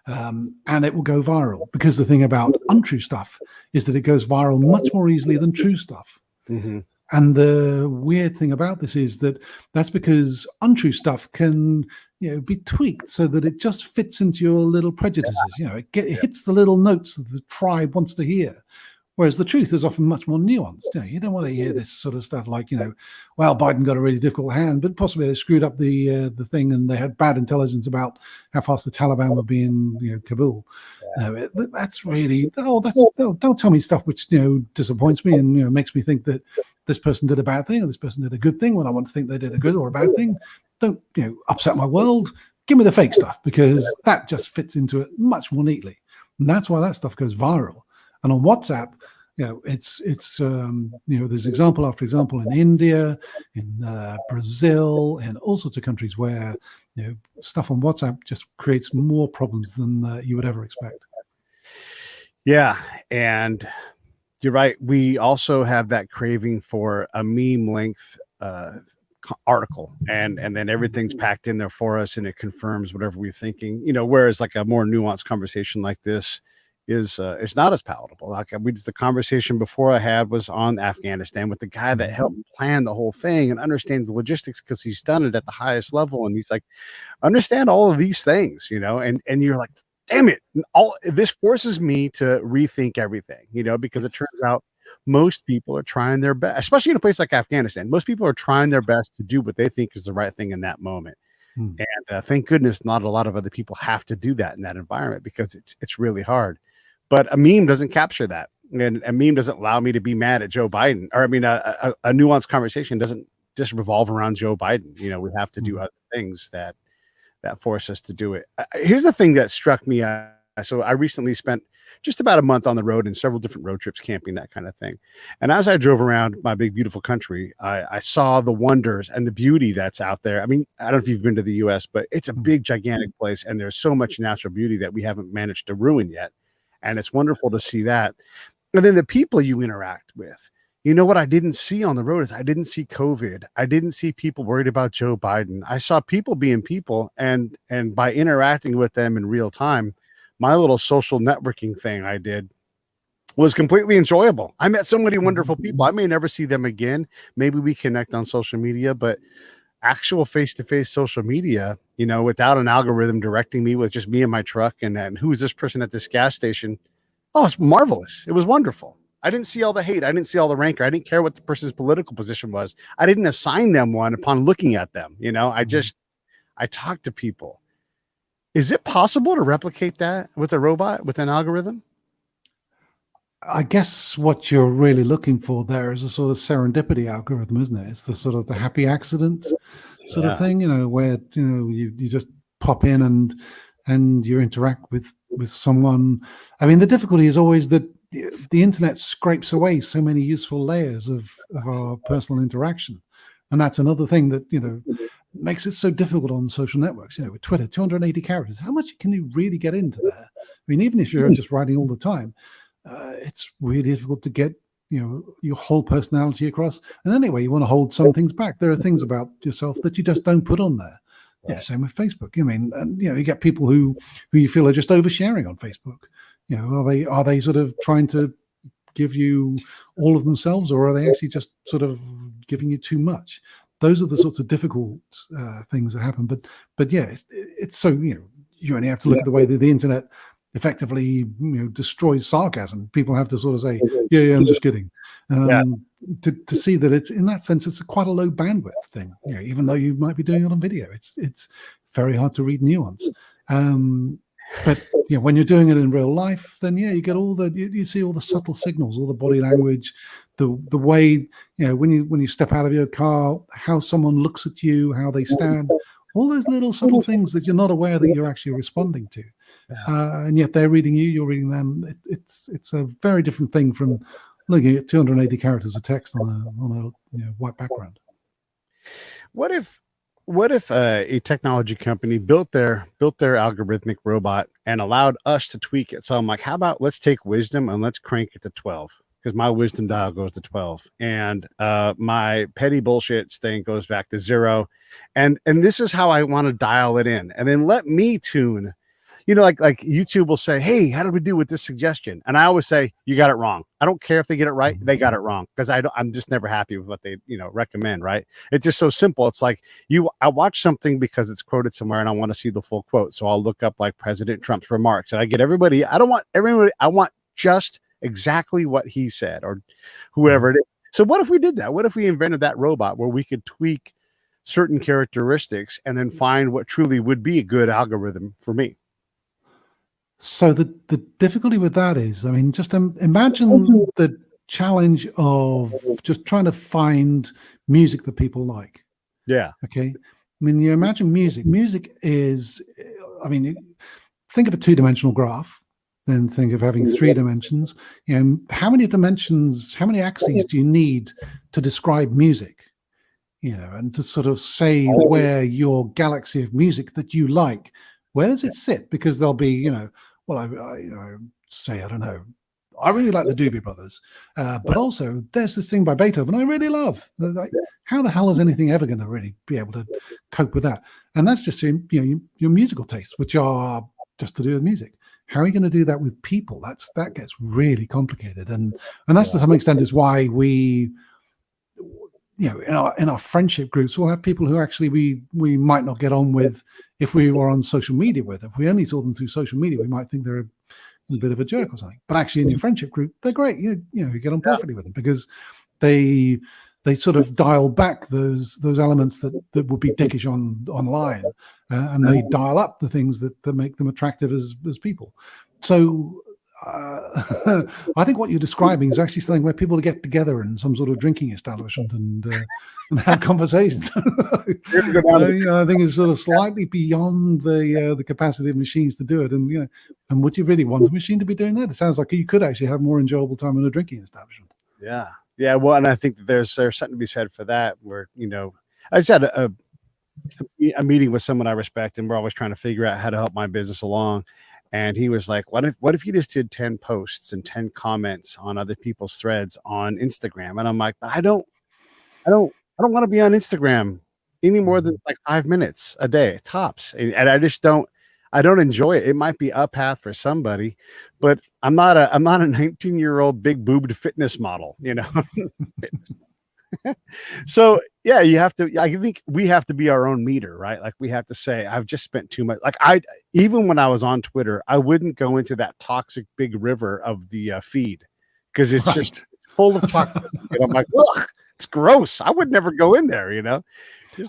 and it will go viral, because the thing about untrue stuff is that it goes viral much more easily than true stuff. Mm-hmm. And the weird thing about this is that that's because untrue stuff can be tweaked so that it just fits into your little prejudices. It hits the little notes that the tribe wants to hear. Whereas the truth is often much more nuanced. You don't want to hear this sort of stuff like, well, Biden got a really difficult hand, but possibly they screwed up the thing, and they had bad intelligence about how fast the Taliban would be in Kabul. That's really, don't tell me stuff which disappoints me and makes me think that this person did a bad thing or this person did a good thing when I want to think they did a good or a bad thing. Don't upset my world. Give me the fake stuff, because that just fits into it much more neatly, and that's why that stuff goes viral. And on WhatsApp, it's there's example after example in India, in Brazil, in all sorts of countries where stuff on WhatsApp just creates more problems than you would ever expect. Yeah, and you're right. We also have that craving for a meme length article, and then everything's packed in there for us, and it confirms whatever we're thinking. Whereas like a more nuanced conversation like this is not as palatable. Like the conversation before I had was on Afghanistan with the guy that helped plan the whole thing and understands the logistics because he's done it at the highest level. And he's like, understand all of these things, and you're like, damn it. All this forces me to rethink everything, because it turns out most people are trying their best, especially in a place like Afghanistan. Most people are trying their best to do what they think is the right thing in that moment. And thank goodness not a lot of other people have to do that in that environment because it's really hard. But a meme doesn't capture that. And a meme doesn't allow me to be mad at Joe Biden. Or, I mean, a nuanced conversation doesn't just revolve around Joe Biden. We have to do other things that force us to do it. Here's the thing that struck me. So I recently spent just about a month on the road in several different road trips, camping, that kind of thing. And as I drove around my big, beautiful country, I saw the wonders and the beauty that's out there. I mean, I don't know if you've been to the US, but it's a big, gigantic place. And there's so much natural beauty that we haven't managed to ruin yet. And it's wonderful to see that. And then the people you interact with. What I didn't see on the road is I didn't see COVID. I didn't see people worried about Joe Biden. I saw people being people, and by interacting with them in real time, my little social networking thing I did was completely enjoyable. I met so many wonderful people. I may never see them again. Maybe we connect on social media, but actual face-to-face social media, without an algorithm directing me with just me and my truck and who is this person at this gas station? Oh, it's marvelous. It was wonderful. I didn't see all the hate. I didn't see all the rancor. I didn't care what the person's political position was. I didn't assign them one upon looking at them. I talked to people. Is it possible to replicate that with a robot, with an algorithm? I guess what you're really looking for there is a sort of serendipity algorithm, isn't it? It's the sort of the happy accident sort of thing, where you just pop in and you interact with someone. I mean, the difficulty is always that the internet scrapes away so many useful layers of our personal interaction. And that's another thing that, makes it so difficult on social networks. With Twitter, 280 characters. How much can you really get into there? I mean, even if you're just writing all the time, it's really difficult to get, your whole personality across. And anyway, you want to hold some things back. There are things about yourself that you just don't put on there. Yeah, same with Facebook. I mean, and you get people who you feel are just oversharing on Facebook. Are they sort of trying to give you all of themselves, or are they actually just sort of giving you too much? Those are the sorts of difficult things that happen. But yeah, it's so you only have to look at the way that the internet effectively destroys sarcasm. People have to sort of say, yeah, I'm just kidding, to see that it's, in that sense, it's quite a low bandwidth thing. Even though you might be doing it on video, it's very hard to read nuance. But when you're doing it in real life, then you get all you see all the subtle signals, all the body language, the way when you step out of your car, how someone looks at you, how they stand, all those little subtle things that you're not aware that you're actually responding to, and yet they're reading you, you're reading them. It's a very different thing from looking at 280 characters of text on a white background. What if a technology company built their algorithmic robot and allowed us to tweak it? So I'm like, how about let's take wisdom and let's crank it to 12, because my wisdom dial goes to 12, and my petty bullshit thing goes back to 0, and this is how I want to dial it in, and then let me tune. Like YouTube will say, hey, how did we do with this suggestion? And I always say, you got it wrong. I don't care if they get it right. They got it wrong, because I'm just never happy with what they, recommend. Right. It's just so simple. It's like I watch something because it's quoted somewhere and I want to see the full quote. So I'll look up like President Trump's remarks, and I get everybody. I don't want everybody. I want just exactly what he said, or whoever it is. So what if we did that? What if we invented that robot where we could tweak certain characteristics and then find what truly would be a good algorithm for me? So the difficulty with that is, I mean, just imagine the challenge of just trying to find music that people like. Yeah. Okay. I mean, you imagine music. Music is, I mean, think of a two-dimensional graph, then think of having 3 dimensions. How many dimensions, how many axes do you need to describe music? And to sort of say where your galaxy of music that you like, where does it sit? Because there'll be, well, I say, I don't know, I really like the Doobie Brothers, but also there's this thing by Beethoven I really love. Like, how the hell is anything ever going to really be able to cope with that? And that's just your musical tastes, which are just to do with music. how are you going to do that with people? That gets really complicated, and that's to some extent is why we, in our friendship groups, we'll have people who actually we might not get on with if we were on social media with. If we only saw them through social media, we might think they're a bit of a jerk or something. But actually, in your friendship group, they're great. You get on perfectly with them because they sort of dial back those elements that would be dickish online, and they dial up the things that make them attractive as people. So I think what you're describing is actually something where people get together in some sort of drinking establishment and have conversations. I think it's sort of slightly beyond the capacity of machines to do it. And would you really want a machine to be doing that? It sounds like you could actually have more enjoyable time in a drinking establishment. Yeah. Well, and I think that there's something to be said for that. Where I just had a meeting with someone I respect, and we're always trying to figure out how to help my business along. And he was like, what if you just did 10 posts and 10 comments on other people's threads on Instagram? And I'm like, but I don't want to be on Instagram any more than like 5 minutes a day tops. And I just don't enjoy it. It might be a path for somebody, but I'm not a 19-year-old big boobed fitness model, So yeah, I think we have to be our own meter, right? Like we have to say, I've just spent too much. Like even when I was on Twitter, I wouldn't go into that toxic big river of the feed because it's just full of toxicity. And I'm like, ugh, it's gross. I would never go in there,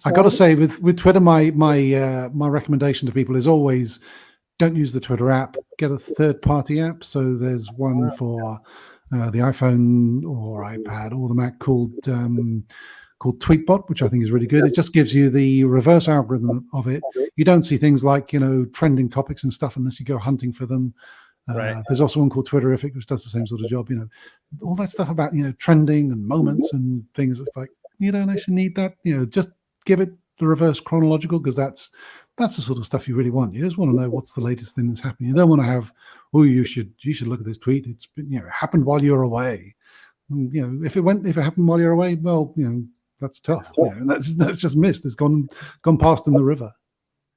I got to say with Twitter, my recommendation to people is always don't use the Twitter app, get a third-party app. So there's one for the iPhone or iPad or the Mac called Tweetbot, which I think is really good. It just gives you the reverse algorithm of it. You don't see things like trending topics and stuff unless you go hunting for them. There's also one called Twitterific, which does the same sort of job. All that stuff about trending and moments and things. It's like you don't actually need that. Just give it the reverse chronological, because that's the sort of stuff you really want. You just want to know what's the latest thing that's happening. You don't want to have, you should look at this tweet. It's been, it happened while you're away. If it happened while you're away, well, that's tough. That's just missed. It's gone past in the river.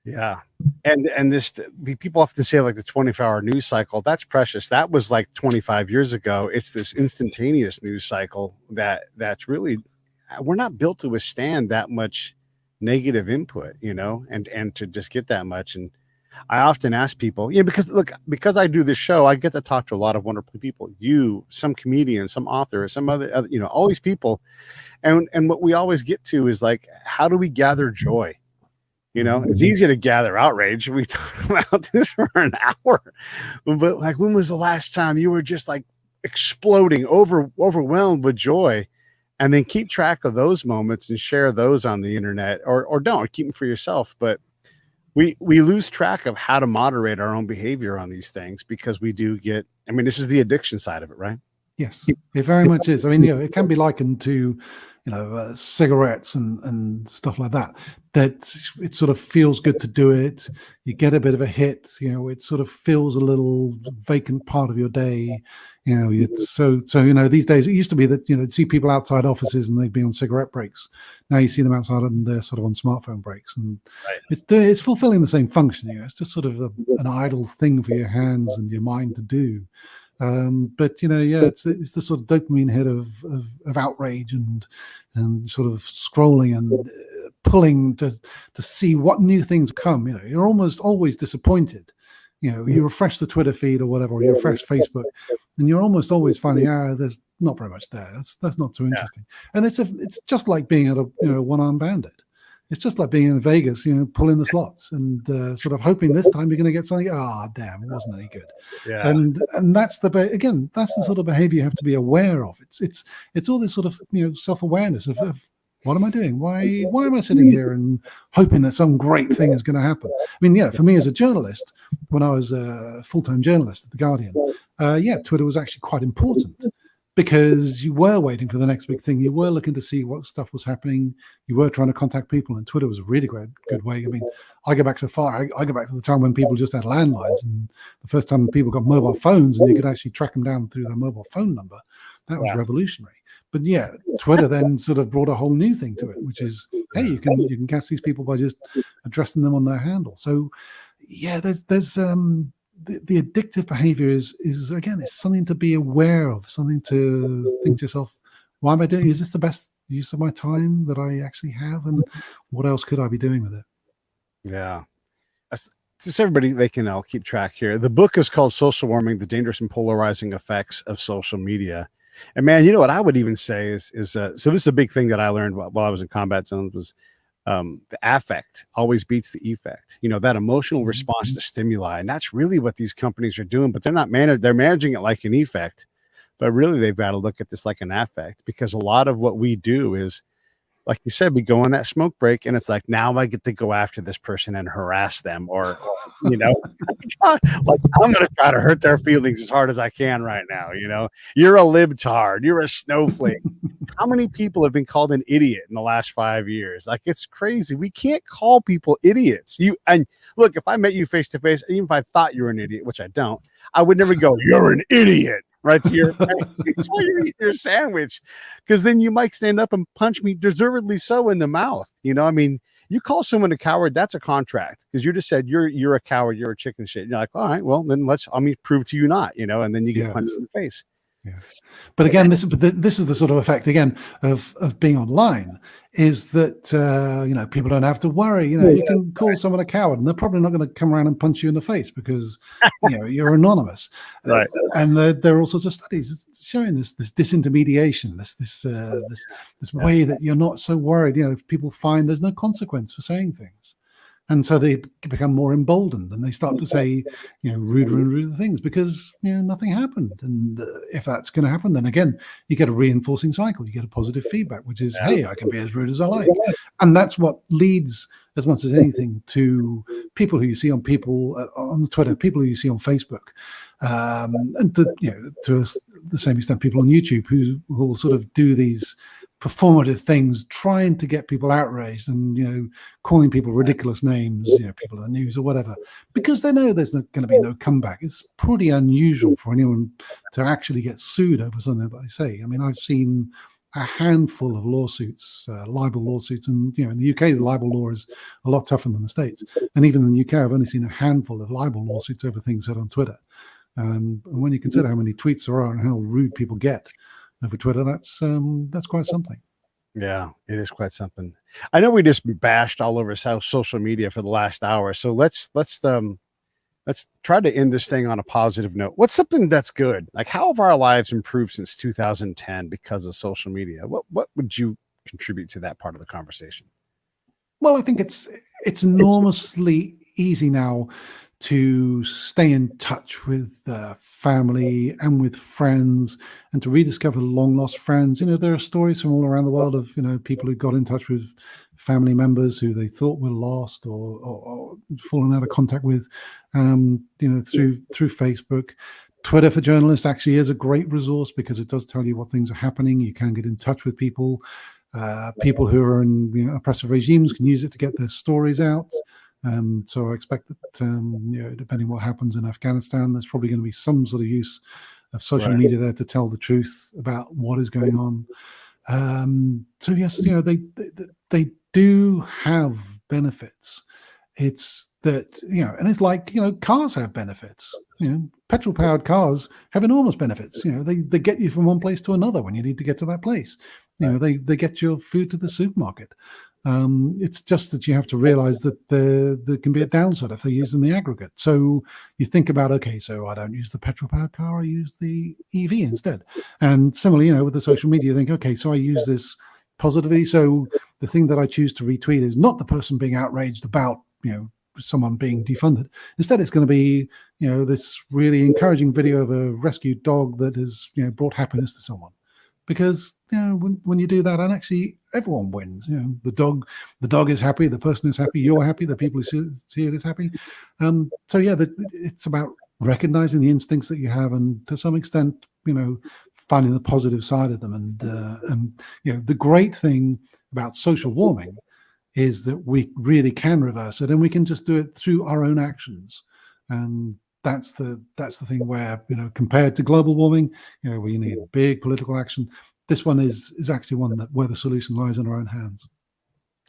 Yeah. And this, people often say like the 24-hour news cycle, that's precious. That was like 25 years ago. It's this instantaneous news cycle that's really, we're not built to withstand that much negative input, and to just get that much. And I often ask people, because I do this show, I get to talk to a lot of wonderful people, some comedians, some authors, some other, all these people. And what we always get to is like, how do we gather joy? It's easy to gather outrage. We talk about this for an hour, but like, when was the last time you were just like exploding, overwhelmed with joy? And then keep track of those moments and share those on the internet, or don't keep them for yourself. But we lose track of how to moderate our own behavior on these things, because we do get, this is the addiction side of it, right? Yes, it very much is. It can be likened to, cigarettes and stuff like that. That it sort of feels good to do it. You get a bit of a hit. It sort of fills a little vacant part of your day. It's so these days it used to be that you'd see people outside offices and they'd be on cigarette breaks. Now you see them outside and they're sort of on smartphone breaks, and it's fulfilling the same function. It's just sort of an idle thing for your hands and your mind to do. But it's the sort of dopamine hit of outrage and sort of scrolling and pulling to see what new things come. You're almost always disappointed. You refresh the Twitter feed or whatever, or you refresh Facebook, and you're almost always finding there's not very much there. That's not too interesting. And it's just like being at a one-armed bandit. It's just like being in Vegas, pulling the slots and sort of hoping this time you're going to get something. Damn, it wasn't any good. Yeah. And that's that's the sort of behavior you have to be aware of. It's all this sort of self-awareness of what am I doing? Why am I sitting here and hoping that some great thing is going to happen? For me as a journalist, when I was a full-time journalist at The Guardian, Twitter was actually quite important. Because you were waiting for the next big thing. You were looking to see what stuff was happening. You were trying to contact people, and Twitter was a really good way. I go back so far. I go back to the time when people just had landlines, and the first time people got mobile phones, and you could actually track them down through their mobile phone number. That was revolutionary. But Twitter then sort of brought a whole new thing to it, which is, hey, you can catch these people by just addressing them on their handle. So there's the addictive behavior is again, it's something to be aware of, something to think to yourself, why am I doing? Is this the best use of my time that I actually have? And what else could I be doing with it? Yeah. Just everybody, they can all keep track here. The book is called Social Warming: The Dangerous and Polarizing Effects of Social Media. And man, you know what I would even say is so this is a big thing that I learned while I was in combat zones was the affect always beats the effect. You know, that emotional response to stimuli. And that's really what these companies are doing, but they're not they're managing it like an effect, but really they've got to look at this like an affect, because a lot of what we do is, like you said, we go on that smoke break and it's like, now I get to go after this person and harass them, or you know, like I'm going to try to hurt their feelings as hard as I can right now. You know, you're a libtard, you're a snowflake. How many people have been called an idiot in the last 5 years? Like, it's crazy. We can't call people idiots. And look, if I met you face to face, even if I thought you were an idiot, which I don't, I would never go, you're an idiot, right to your face while you're eating your sandwich, because then you might stand up and punch me, deservedly so, in the mouth. You know, I mean, you call someone a coward, that's a contract, because you just said you're a coward, you're a chicken shit. And you're like, all right, well then let me prove to you not, you know, and then you get punched in the face. Yeah. But again, this is the sort of effect again of being online, is that you know, people don't have to worry. You know, you can call someone a coward, and they're probably not going to come around and punch you in the face because you know, you're anonymous. Right. And there are all sorts of studies showing this disintermediation, this way that you're not so worried. You know, if people find there's no consequence for saying things. And so they become more emboldened, and they start to say, you know, ruder and ruder things because, you know, nothing happened. And if that's going to happen, then again, you get a reinforcing cycle. You get a positive feedback, which is, hey, I can be as rude as I like. And that's what leads, as much as anything, to people who you see on Twitter, people who you see on Facebook, and to, you know, to the same extent, people on YouTube who will sort of do these performative things, trying to get people outraged and, you know, calling people ridiculous names, you know, people in the news or whatever, because they know there's going to be no comeback. It's pretty unusual for anyone to actually get sued over something that they say. I mean, I've seen a handful of lawsuits, libel lawsuits, and, you know, in the UK, the libel law is a lot tougher than the States. And even in the UK, I've only seen a handful of libel lawsuits over things said on Twitter. And when you consider how many tweets there are and how rude people get over Twitter, that's quite something. Yeah, it is quite something. I know we just bashed all over social media for the last hour, so let's try to end this thing on a positive note. What's something that's good? Like, how have our lives improved since 2010 because of social media? What would you contribute to that part of the conversation? Well, I think it's enormously easy now to stay in touch with family and with friends, and to rediscover long lost friends. You know, there are stories from all around the world of, you know, people who got in touch with family members who they thought were lost or fallen out of contact with, you know, through Facebook. Twitter for journalists actually is a great resource because it does tell you what things are happening. You can get in touch with people. People who are in, you know, oppressive regimes can use it to get their stories out. So I expect that, you know, depending what happens in Afghanistan, there's probably going to be some sort of use of social media there to tell the truth about what is going on. So yes, you know, they do have benefits. It's that, you know, and it's like, you know, cars have benefits. You know, petrol powered cars have enormous benefits. You know, they get you from one place to another when you need to get to that place. You know, they get your food to the supermarket. It's just that you have to realize that there can be a downside if they're used in the aggregate. So you think about, okay, so I don't use the petrol powered car, I use the EV instead. And similarly, you know, with the social media, you think, okay, so I use this positively. So the thing that I choose to retweet is not the person being outraged about, you know, someone being defunded. Instead, it's going to be, you know, this really encouraging video of a rescued dog that has, you know, brought happiness to someone. Because, you know, when you do that, and actually everyone wins. You know, the dog is happy, the person is happy, you're happy, the people who see it is happy. So yeah, it's about recognizing the instincts that you have, and to some extent, you know, finding the positive side of them. And you know, the great thing about social warming is that we really can reverse it, and we can just do it through our own actions. And that's the thing where, you know, compared to global warming, you know, where you need big political action, this one is actually one where the solution lies in our own hands.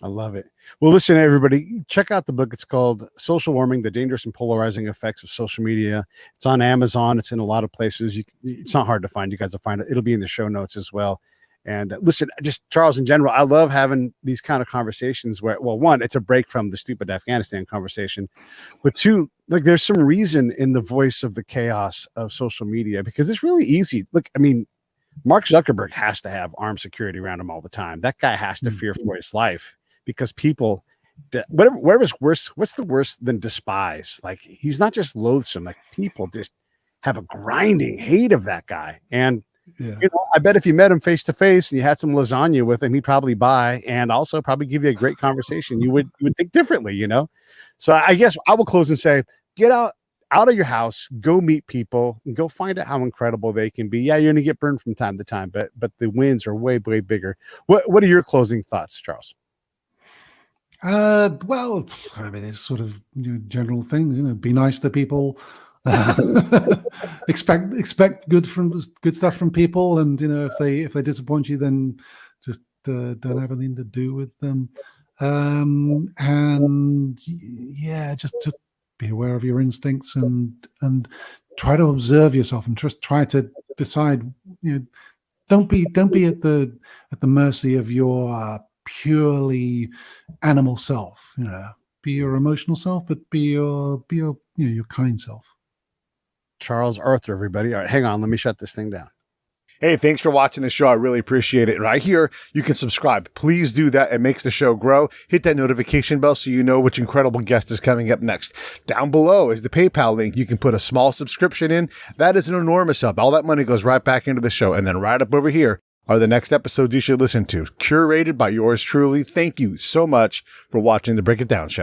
I love it. Well, listen, everybody, check out the book. It's called Social Warming: The Dangerous and Polarizing Effects of Social Media. It's on Amazon. It's in a lot of places. It's not hard to find. You guys will find it. It'll be in the show notes as well. And listen, just Charles, in general, I love having these kind of conversations where, well, one, it's a break from the stupid Afghanistan conversation, but two, like there's some reason in the voice of the chaos of social media, because it's really easy. Look, I mean, Mark Zuckerberg has to have armed security around him all the time. That guy has to fear for his life, because people, whatever's worse, what's the worst than despise? Like, he's not just loathsome, like people just have a grinding hate of that guy. And I bet if you met him face to face and you had some lasagna with him, he'd probably buy, and also probably give you a great conversation. You would think differently, So I guess I will close and say, get out of your house, go meet people, and go find out how incredible they can be. Yeah, you're going to get burned from time to time, but the wins are way, way bigger. What are your closing thoughts, Charles? Well, I mean, it's sort of general thing. Be nice to people. Expect good stuff from people, and if they disappoint you, then just don't have anything to do with them. And yeah, just be aware of your instincts and try to observe yourself and just try to decide. Don't be at the mercy of your purely animal self. Be your emotional self, but be your kind self. Charles Arthur, everybody. All right, hang on. Let me shut this thing down. Hey, thanks for watching the show. I really appreciate it. Right here, you can subscribe. Please do that. It makes the show grow. Hit that notification bell so you know which incredible guest is coming up next. Down below is the PayPal link. You can put a small subscription in. That is an enormous help. All that money goes right back into the show. And then right up over here are the next episodes you should listen to, curated by yours truly. Thank you so much for watching the Break It Down Show.